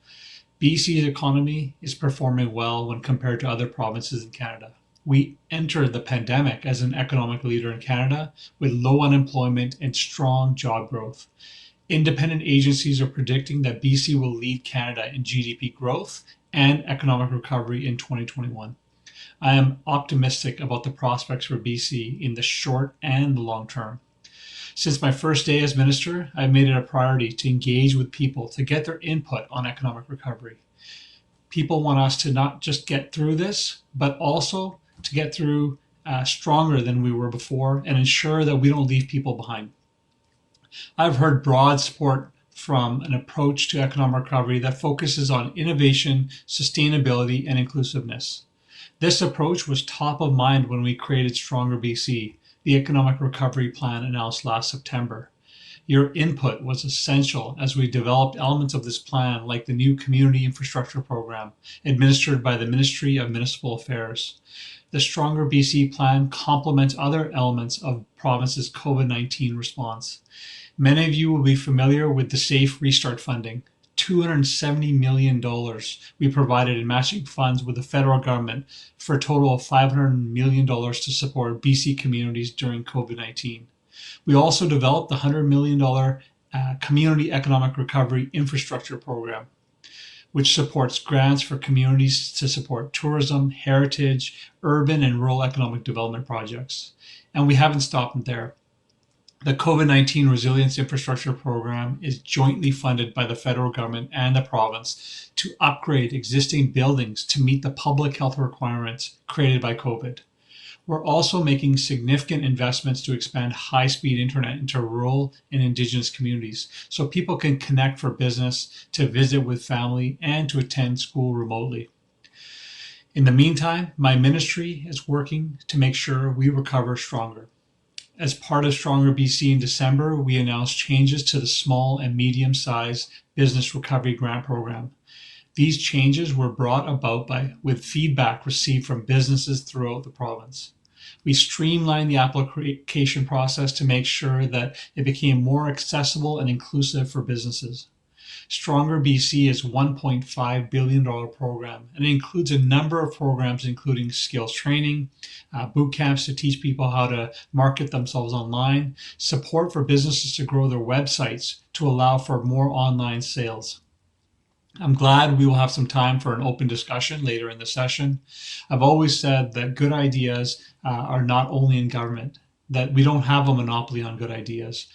Speaker 5: BC's economy is performing well when compared to other provinces in Canada. we entered the pandemic as an economic leader in Canada with low unemployment and strong job growth. Independent agencies are predicting that BC will lead Canada in GDP growth and economic recovery in 2021. I am optimistic about the prospects for BC in the short and the long term. Since my first day as minister, I've made it a priority to engage with people to get their input on economic recovery. People want us to not just get through this, but also to get through stronger than we were before and ensure that we don't leave people behind. I've heard broad support from an approach to economic recovery that focuses on innovation, sustainability, and inclusiveness. This approach was top of mind when we created Stronger BC, the economic recovery plan announced last September. Your input was essential as we developed elements of this plan, like the new Community Infrastructure Program, administered by the Ministry of Municipal Affairs. The Stronger BC plan complements other elements of the province's COVID-19 response. Many of you will be familiar with the Safe Restart funding, $270 million we provided in matching funds with the federal government for a total of $500 million to support BC communities during COVID-19. We also developed the $100 million Community Economic Recovery Infrastructure Program, which supports grants for communities to support tourism, heritage, urban and rural economic development projects. And we haven't stopped there. The COVID-19 Resilience Infrastructure Program is jointly funded by the federal government and the province to upgrade existing buildings to meet the public health requirements created by COVID. We're also making significant investments to expand high-speed internet into rural and Indigenous communities so people can connect for business, to visit with family, and to attend school remotely. In the meantime, my ministry is working to make sure we recover stronger. As part of Stronger BC in December, we announced changes to the small and medium-sized business recovery grant program. These changes were brought about with feedback received from businesses throughout the province. We streamlined the application process to make sure that it became more accessible and inclusive for businesses. Stronger BC is a $1.5 billion program, and it includes a number of programs including skills training, boot camps to teach people how to market themselves online, support for businesses to grow their websites to allow for more online sales. I'm glad we will have some time for an open discussion later in the session. I've always said that good ideas are not only in government, that we don't have a monopoly on good ideas.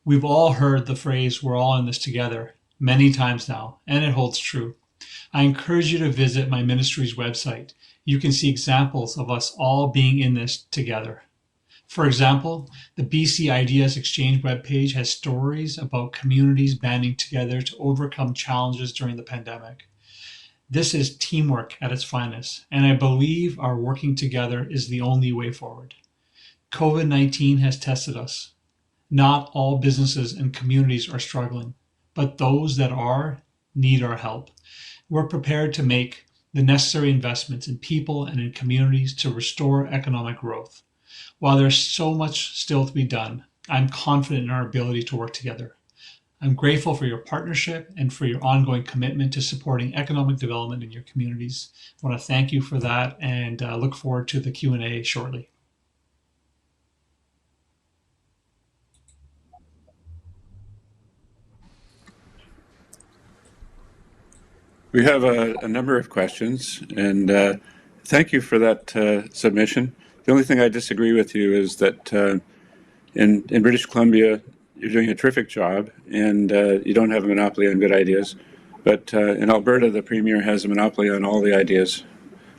Speaker 5: We've all heard the phrase, "we're all in this together," many times now, and it holds true. I encourage you to visit my ministry's website. You can see examples of us all being in this together. For example, the BC Ideas Exchange webpage has stories about communities banding together to overcome challenges during the pandemic. This is teamwork at its finest, and I believe our working together is the only way forward. COVID-19 has tested us. Not all businesses and communities are struggling, but those that are need our help. We're prepared to make the necessary investments in people and in communities to restore economic growth. While there's so much still to be done, I'm confident in our ability to work together. I'm grateful for your partnership and for your ongoing commitment to supporting economic development in your communities. I want to thank you for that and look forward to the Q&A shortly.
Speaker 4: We have a number of questions, and thank you for that submission. The only thing I disagree with you is that in British Columbia, you're doing a terrific job, and you don't have a monopoly on good ideas. But in Alberta, the Premier has a monopoly on all the ideas,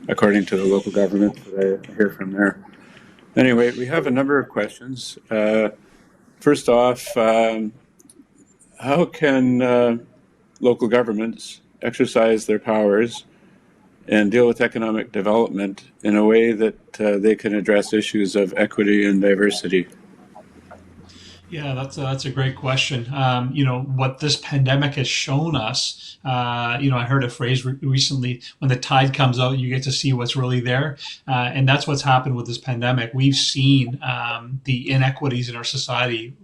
Speaker 4: according to the local government that I hear from there. Anyway, we have a number of questions. First off, how can local governments exercise their powers and deal with economic development in a way that they can address issues of equity and diversity?
Speaker 5: Yeah, that's a great question. What this pandemic has shown us, I heard a phrase recently, when the tide comes out, you get to see what's really there. And that's what's happened with this pandemic. We've seen the inequities in our society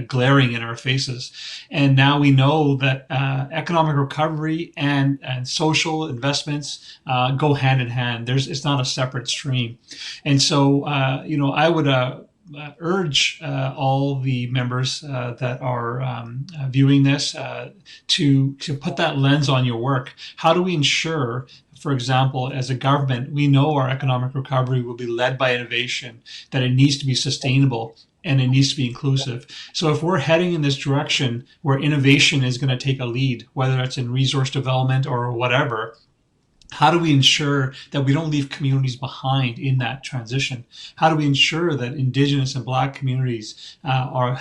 Speaker 5: glaring in our faces. And now we know that economic recovery and social investments go hand in hand. It's not a separate stream. And so, I would urge all the members that are viewing this to put that lens on your work. How do we ensure, for example, as a government, we know our economic recovery will be led by innovation, that it needs to be sustainable and it needs to be inclusive. So if we're heading in this direction where innovation is going to take a lead, whether it's in resource development or whatever, how do we ensure that we don't leave communities behind in that transition? How do we ensure that Indigenous and Black communities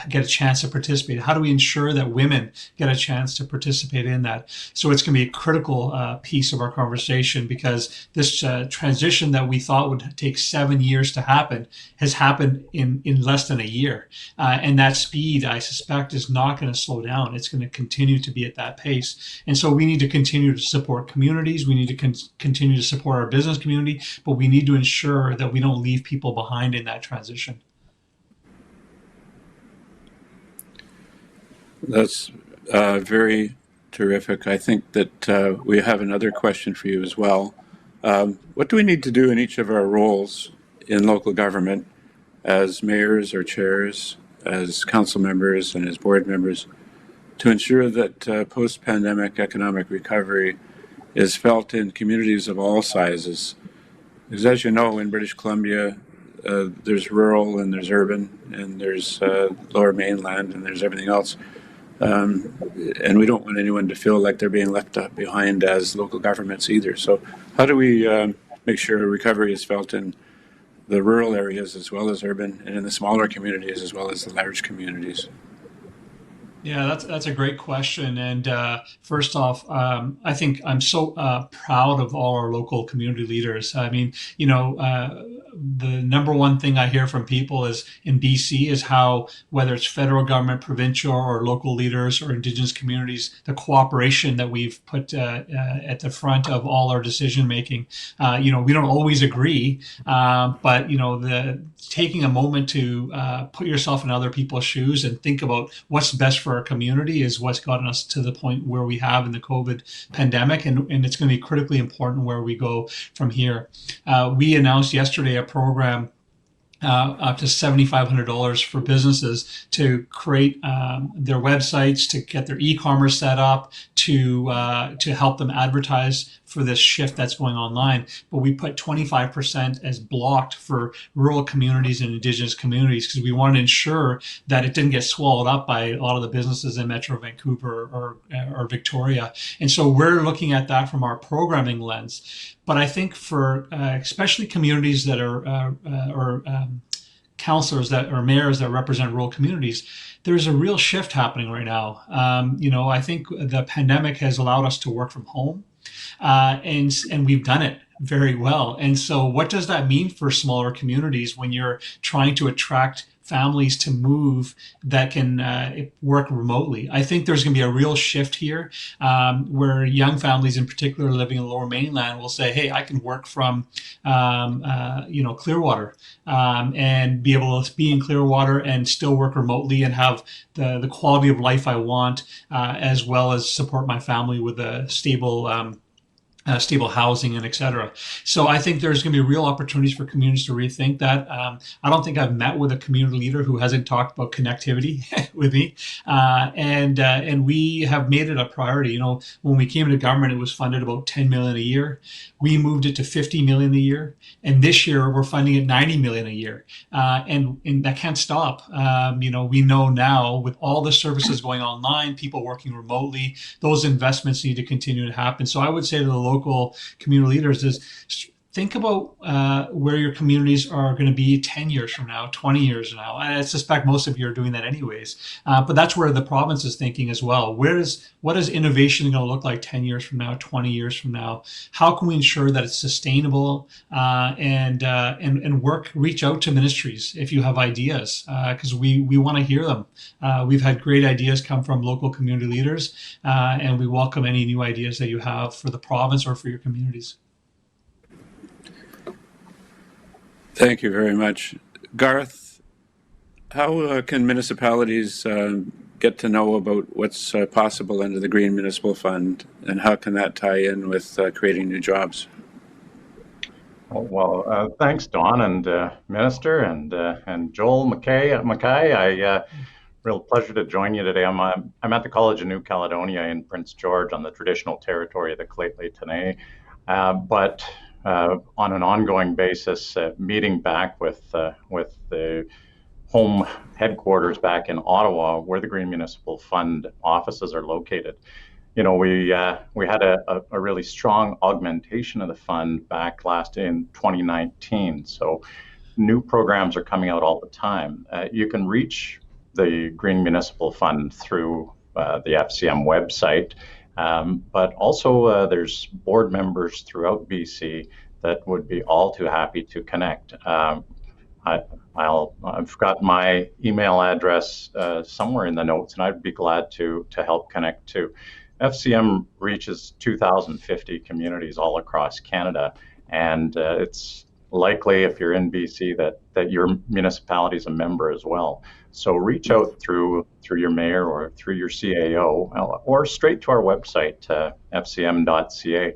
Speaker 5: get a chance to participate? How do we ensure that women get a chance to participate in that? So it's going to be a critical piece of our conversation, because this transition that we thought would take 7 years to happen has happened in less than a year. And that speed, I suspect, is not going to slow down. It's going to continue to be at that pace. And so we need to continue to support communities. We need to continue to support our business community, but we need to ensure that we don't leave people behind in that transition.
Speaker 4: That's very terrific. I think that we have another question for you as well. What do we need to do in each of our roles in local government, as mayors or chairs, as council members and as board members, to ensure that post-pandemic economic recovery is felt in communities of all sizes? Because as you know, in British Columbia, there's rural and there's urban and there's lower mainland and there's everything else. And we don't want anyone to feel like they're being left behind as local governments either. So how do we make sure recovery is felt in the rural areas as well as urban, and in the smaller communities as well as the large communities?
Speaker 5: Yeah, that's a great question. And first off, I think I'm so proud of all our local community leaders. I mean, the number one thing I hear from people is in BC is how, whether it's federal government, provincial or local leaders or Indigenous communities, the cooperation that we've put at the front of all our decision making. We don't always agree, but the taking a moment to put yourself in other people's shoes and think about what's best for our community is what's gotten us to the point where we have in the COVID pandemic, and it's going to be critically important where we go from here. We announced yesterday a program up to $7,500 for businesses to create their websites, to get their e-commerce set up, to help them advertise for this shift that's going online. But we put 25% as blocked for rural communities and Indigenous communities, because we want to ensure that it didn't get swallowed up by a lot of the businesses in Metro Vancouver or Victoria. And so we're looking at that from our programming lens. But I think for especially communities that are councillors that or mayors that represent rural communities, there's a real shift happening right now. I think the pandemic has allowed us to work from home, and we've done it very well. And so what does that mean for smaller communities when you're trying to attract families to move that can work remotely? I think there's going to be a real shift here where young families in particular living in the Lower Mainland will say, hey, I can work from Clearwater and be able to be in Clearwater and still work remotely and have the quality of life I want, as well as support my family with a stable housing and et cetera. So I think there's going to be real opportunities for communities to rethink that. I don't think I've met with a community leader who hasn't talked about connectivity with me. And we have made it a priority. When we came into government, it was funded about $10 million a year. We moved it to $50 million a year. And this year we're funding it $90 million a year. And that can't stop. We know now with all the services going online, people working remotely, those investments need to continue to happen. So I would say to the local community leaders is think about where your communities are going to be 10 years from now, 20 years from now. I suspect most of you are doing that anyways. But that's where the province is thinking as well. What is innovation going to look like 10 years from now, 20 years from now? How can we ensure that it's sustainable and reach out to ministries if you have ideas, because we want to hear them. We've had great ideas come from local community leaders, and we welcome any new ideas that you have for the province or for your communities.
Speaker 4: Thank you very much. Garth, How can municipalities get to know about what's possible under the Green Municipal Fund, and how can that tie in with creating new jobs?
Speaker 2: Well, thanks, Don and Minister and Joel McKay. Real pleasure to join you today. I'm at the College of New Caledonia in Prince George on the traditional territory of the Lheidli but on an ongoing basis, meeting back with the home headquarters back in Ottawa, where the Green Municipal Fund offices are located. You know, we had a really strong augmentation of the fund back last in 2019. So new programs are coming out all the time. You can reach the Green Municipal Fund through the FCM website, but also there's board members throughout BC that would be all too happy to connect. I've got my email address somewhere in the notes, and I'd be glad to help connect too. FCM reaches 2,050 communities all across Canada, and it's likely, if you're in BC, that your municipality is a member as well. So reach out through your mayor or through your CAO, or straight to our website, fcm.ca.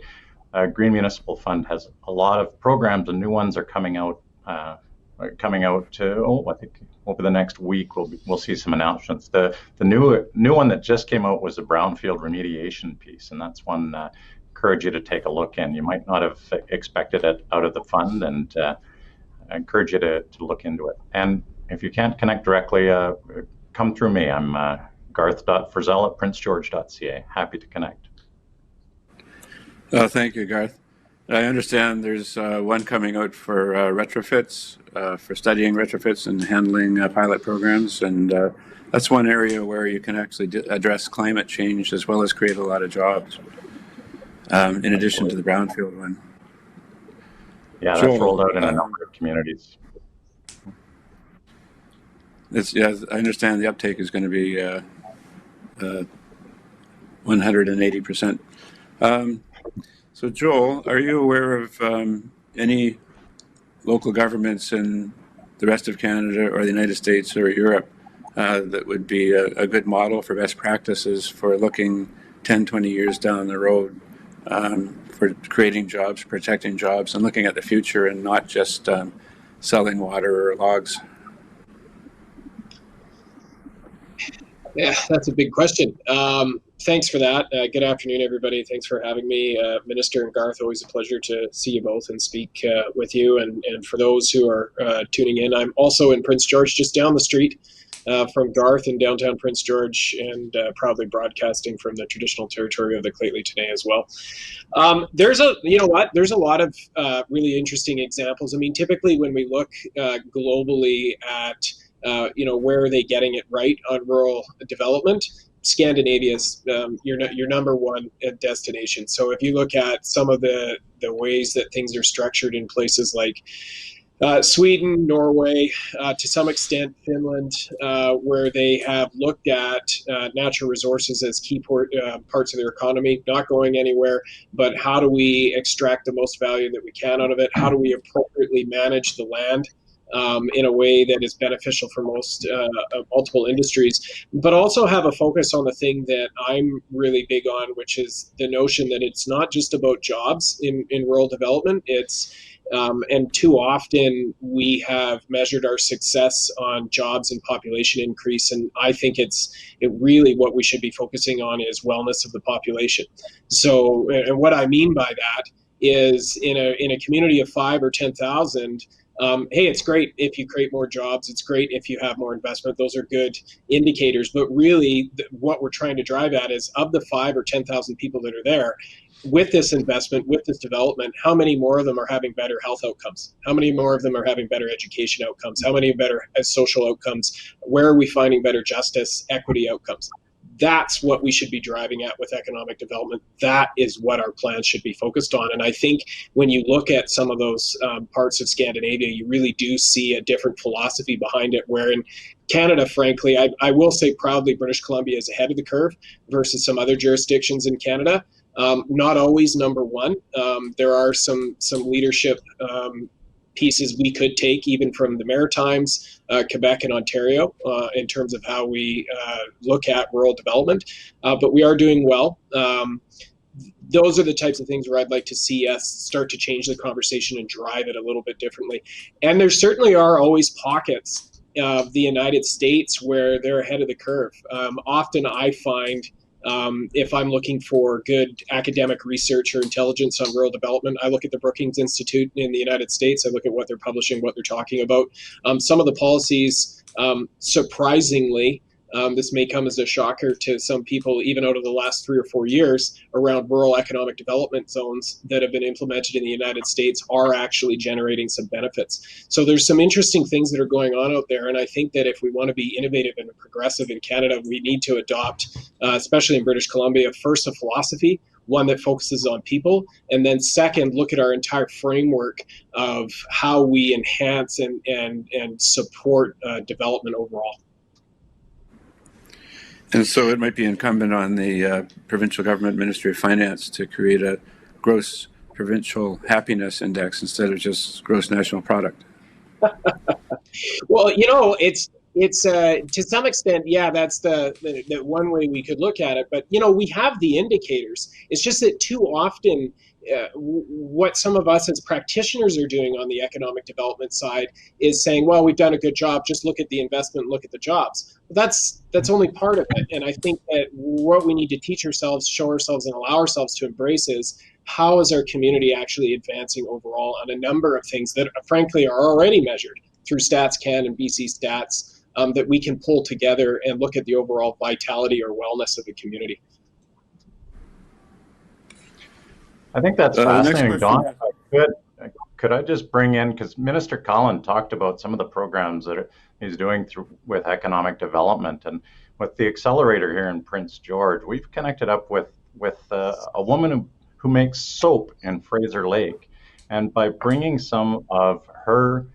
Speaker 2: Green Municipal Fund has a lot of programs, and new ones are coming out. I think over the next week we'll see some announcements. The new one that just came out was a brownfield remediation piece, and that's one I encourage you to take a look in. You might not have expected it out of the fund, and I encourage you to look into it. And if you can't connect directly, come through me. I'm Garth.Frizzell at princegeorge.ca. Happy to connect.
Speaker 4: Thank you, Garth. I understand there's one coming out for retrofits, for studying retrofits and handling pilot programs, and that's one area where you can actually address climate change as well as create a lot of jobs, in addition to the brownfield one.
Speaker 2: Yeah, that's rolled out in a number of communities.
Speaker 4: Yeah, I understand the uptake is going to be 180%. So Joel, are you aware of any local governments in the rest of Canada or the United States or Europe that would be a good model for best practices for looking 10, 20 years down the road, for creating jobs, protecting jobs, and looking at the future and not just selling water or logs?
Speaker 3: Yeah, that's a big question. Thanks for that. Good afternoon, everybody. Thanks for having me. Minister and Garth, always a pleasure to see you both and speak with you. And for those who are tuning in, I'm also in Prince George, just down the street from Garth in downtown Prince George, and proudly broadcasting from the traditional territory of the Lheidli T'enneh as well. There's a lot of really interesting examples. I mean, typically when we look globally at where are they getting it right on rural development? Scandinavia is your number one destination. So if you look at some of the ways that things are structured in places like Sweden, Norway, to some extent Finland, where they have looked at natural resources as key parts of their economy, not going anywhere, but how do we extract the most value that we can out of it? How do we appropriately manage the land in a way that is beneficial for multiple industries, but also have a focus on the thing that I'm really big on, which is the notion that it's not just about jobs in rural development. And too often we have measured our success on jobs and population increase, and I think it really what we should be focusing on is wellness of the population. So, and what I mean by that is in a community of 5 or 10,000. Hey, it's great if you create more jobs. It's great if you have more investment. Those are good indicators. But really, what we're trying to drive at is of the 5 or 10,000 people that are there, with this investment, with this development, how many more of them are having better health outcomes? How many more of them are having better education outcomes? How many better social outcomes? Where are we finding better justice, equity outcomes? That's what we should be driving at with economic development. That is what our plans should be focused on. And I think when you look at some of those parts of Scandinavia, you really do see a different philosophy behind it, where in Canada, frankly, I will say proudly, British Columbia is ahead of the curve versus some other jurisdictions in Canada. Not always number one. There are some leadership pieces we could take even from the Maritimes, Quebec and Ontario in terms of how we look at rural development, but we are doing well. Those are the types of things where I'd like to see us start to change the conversation and drive it a little bit differently. And there certainly are always pockets of the United States where they're ahead of the curve. Often I find if I'm looking for good academic research or intelligence on rural development, I look at the Brookings Institute in the United States. I look at what they're publishing, what they're talking about. Some of the policies, surprisingly, this may come as a shocker to some people, even out of the last 3 or 4 years, around rural economic development zones that have been implemented in the United States are actually generating some benefits. So there's some interesting things that are going on out there. And I think that if we want to be innovative and progressive in Canada, we need to adopt, especially in British Columbia, first a philosophy, one that focuses on people, and then second, look at our entire framework of how we enhance and support development overall.
Speaker 4: And so it might be incumbent on the provincial government Ministry of Finance to create a gross provincial happiness index instead of just gross national product.
Speaker 3: Well, it's to some extent, yeah, that's the one way we could look at it. But, we have the indicators. It's just that too often what some of us as practitioners are doing on the economic development side is saying, well, we've done a good job, just look at the investment, look at the jobs. But that's only part of it. And I think that what we need to teach ourselves, show ourselves, and allow ourselves to embrace is how is our community actually advancing overall on a number of things that frankly are already measured through StatsCan and BC Stats, that we can pull together and look at the overall vitality or wellness of the community.
Speaker 2: I think that's fascinating, Don. If I could I just bring in, because Minister Kahlon talked about some of the programs that he's doing with economic development, and with the accelerator here in Prince George, we've connected up with a woman who makes soap in Fraser Lake, and by bringing some of her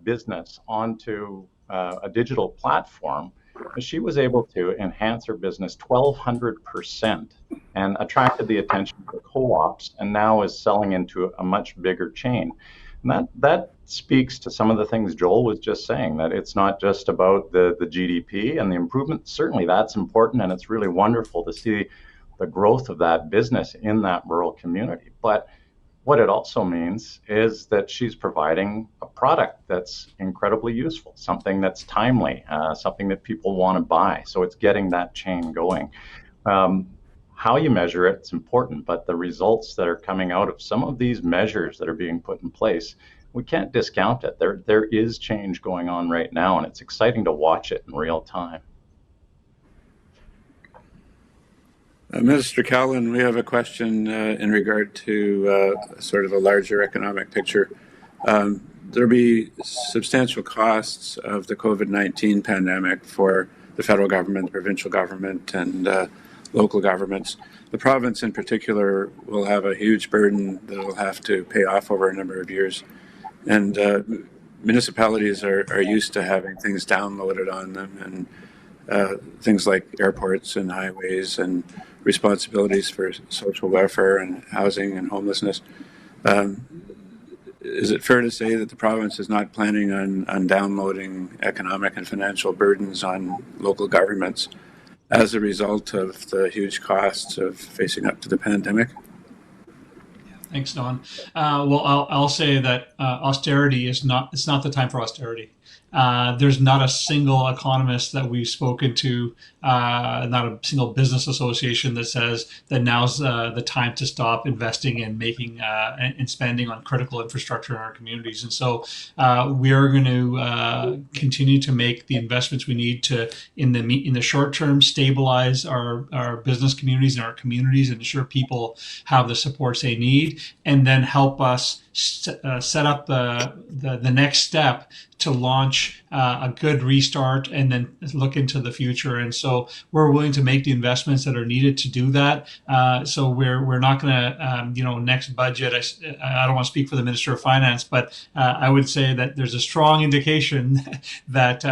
Speaker 2: business onto a digital platform, she was able to enhance her business 1,200% and attracted the attention of the co-ops, and now is selling into a much bigger chain. And that speaks to some of the things Joel was just saying, that it's not just about the GDP and the improvement. Certainly that's important, and it's really wonderful to see the growth of that business in that rural community. But what it also means is that she's providing a product that's incredibly useful, something that's timely, something that people want to buy. So it's getting that chain going. How you measure it's important, but the results that are coming out of some of these measures that are being put in place, we can't discount it. There is change going on right now, and it's exciting to watch it in real time.
Speaker 4: Minister Kahlon, we have a question in regard to sort of a larger economic picture. There'll be substantial costs of the COVID-19 pandemic for the federal government, the provincial government, and local governments. The province in particular will have a huge burden that it'll have to pay off over a number of years. And municipalities are used to having things downloaded on them, and things like airports and highways and responsibilities for social welfare and housing and homelessness. Is it fair to say that the province is not planning on downloading economic and financial burdens on local governments as a result of the huge costs of facing up to the pandemic?
Speaker 5: Thanks, Don. Well, I'll say that austerity it's not the time for austerity. There's not a single economist that we've spoken to, not a single business association that says that now's the time to stop investing and making and spending on critical infrastructure in our communities. And so we are going to continue to make the investments we need to, in the short term, stabilize our business communities and our communities and ensure people have the supports they need, and then help us set up the next step to launch a good restart and then look into the future. And so we're willing to make the investments that are needed to do that. So we're not going to, next budget, I don't want to speak for the Minister of Finance, but I would say that there's a strong indication that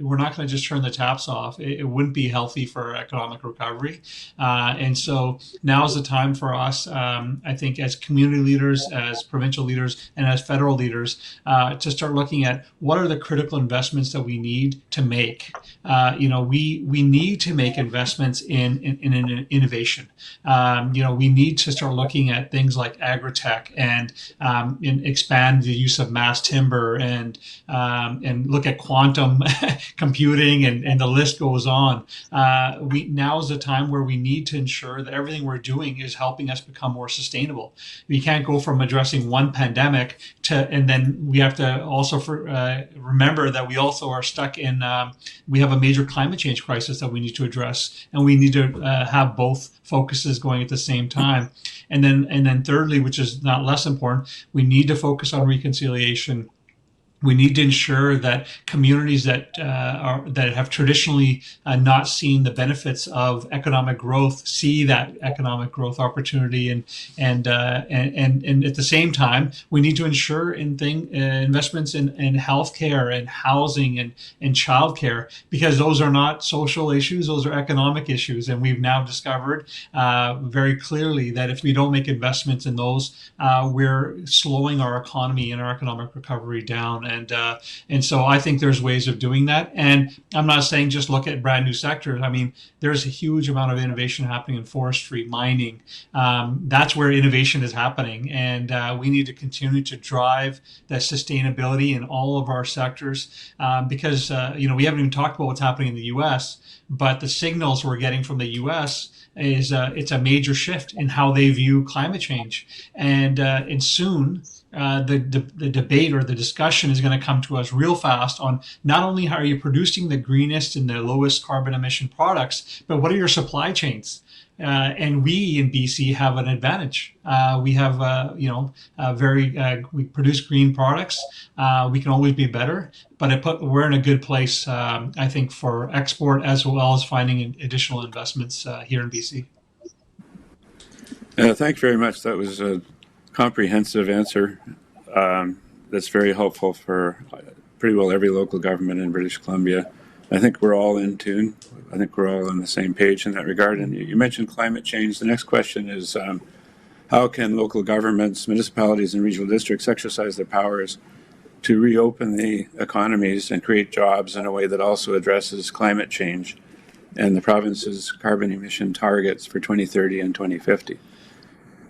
Speaker 5: we're not going to just turn the taps off. It wouldn't be healthy for economic recovery. And so now is the time for us, I think, as community leaders, as provincial leaders, and as federal leaders, to start looking at what are the critical investments that we need to make. We need to make investments in innovation. We need to start looking at things like agri-tech and expand the use of mass timber and look at quantum computing, and the list goes on. Now is the time where we need to ensure that everything we're doing is helping us become more sustainable. We can't go from addressing one pandemic and then we have to also remember that we also are stuck in, we have a major climate change crisis that we need to address, and we need to have both focuses going at the same time. And then thirdly, which is not less important, we need to focus on reconciliation. We need to ensure that communities that have traditionally not seen the benefits of economic growth see that economic growth opportunity, and at the same time, we need to ensure investments in healthcare and housing and childcare, because those are not social issues; those are economic issues. And we've now discovered very clearly that if we don't make investments in those, we're slowing our economy and our economic recovery down. And so I think there's ways of doing that. And I'm not saying just look at brand new sectors. I mean, there's a huge amount of innovation happening in forestry, mining. That's where innovation is happening. And we need to continue to drive that sustainability in all of our sectors, because, we haven't even talked about what's happening in the U.S., but the signals we're getting from the U.S. is it's a major shift in how they view climate change. And soon, the debate or the discussion is going to come to us real fast on not only how are you producing the greenest and the lowest carbon emission products, but what are your supply chains? And we in BC have an advantage. We have, we produce green products. We can always be better, but we're in a good place, I think, for export as well as finding additional investments here in BC.
Speaker 4: Thank you very much. That was a comprehensive answer that's very helpful for pretty well every local government in British Columbia. I think we're all in tune. I think we're all on the same page in that regard. And you mentioned climate change. The next question is, how can local governments, municipalities, and regional districts exercise their powers to reopen the economies and create jobs in a way that also addresses climate change and the province's carbon emission targets for 2030 and 2050?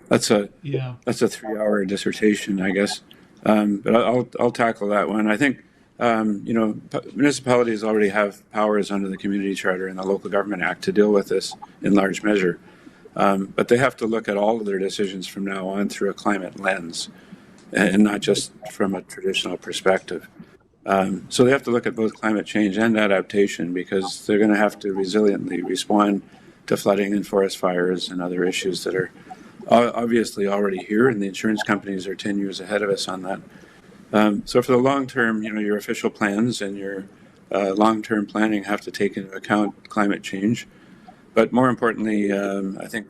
Speaker 4: That's a 3-hour dissertation, I guess. But I'll tackle that one. I think municipalities already have powers under the Community Charter and the Local Government Act to deal with this in large measure. But they have to look at all of their decisions from now on through a climate lens, and not just from a traditional perspective. So they have to look at both climate change and adaptation, because they're going to have to resiliently respond to flooding and forest fires and other issues that are obviously already here, and the insurance companies are 10 years ahead of us on that. So for the long term, your official plans and your long-term planning have to take into account climate change. But more importantly, I think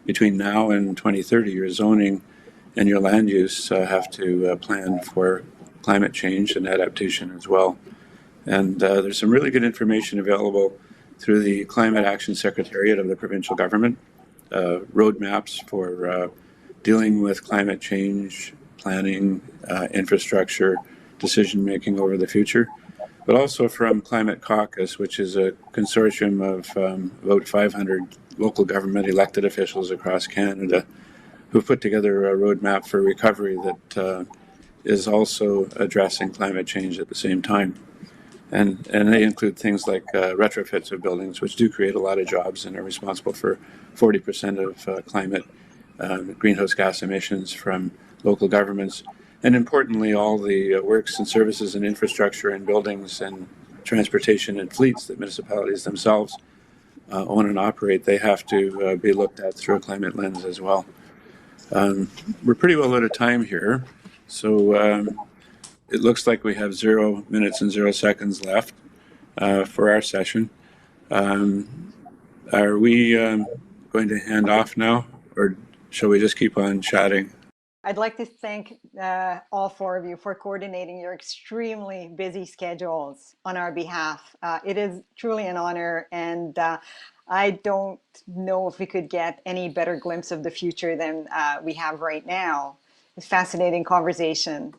Speaker 4: between now and 2030, your zoning and your land use have to plan for climate change and adaptation as well. And there's some really good information available through the Climate Action Secretariat of the provincial government, roadmaps for dealing with climate change, planning, infrastructure, decision-making over the future, but also from Climate Caucus, which is a consortium of about 500 local government elected officials across Canada who've put together a roadmap for recovery that is also addressing climate change at the same time. And they include things like retrofits of buildings, which do create a lot of jobs and are responsible for 40% of climate greenhouse gas emissions from local governments. And importantly, all the works and services and infrastructure and buildings and transportation and fleets that municipalities themselves own and operate, they have to be looked at through a climate lens as well. We're pretty well out of time here. So It looks like we have 0 minutes and 0 seconds left for our session. Are we going to hand off now, or shall we just keep on chatting?
Speaker 1: I'd like to thank all four of you for coordinating your extremely busy schedules on our behalf. It is truly an honor, and I don't know if we could get any better glimpse of the future than we have right now. It's a fascinating conversation.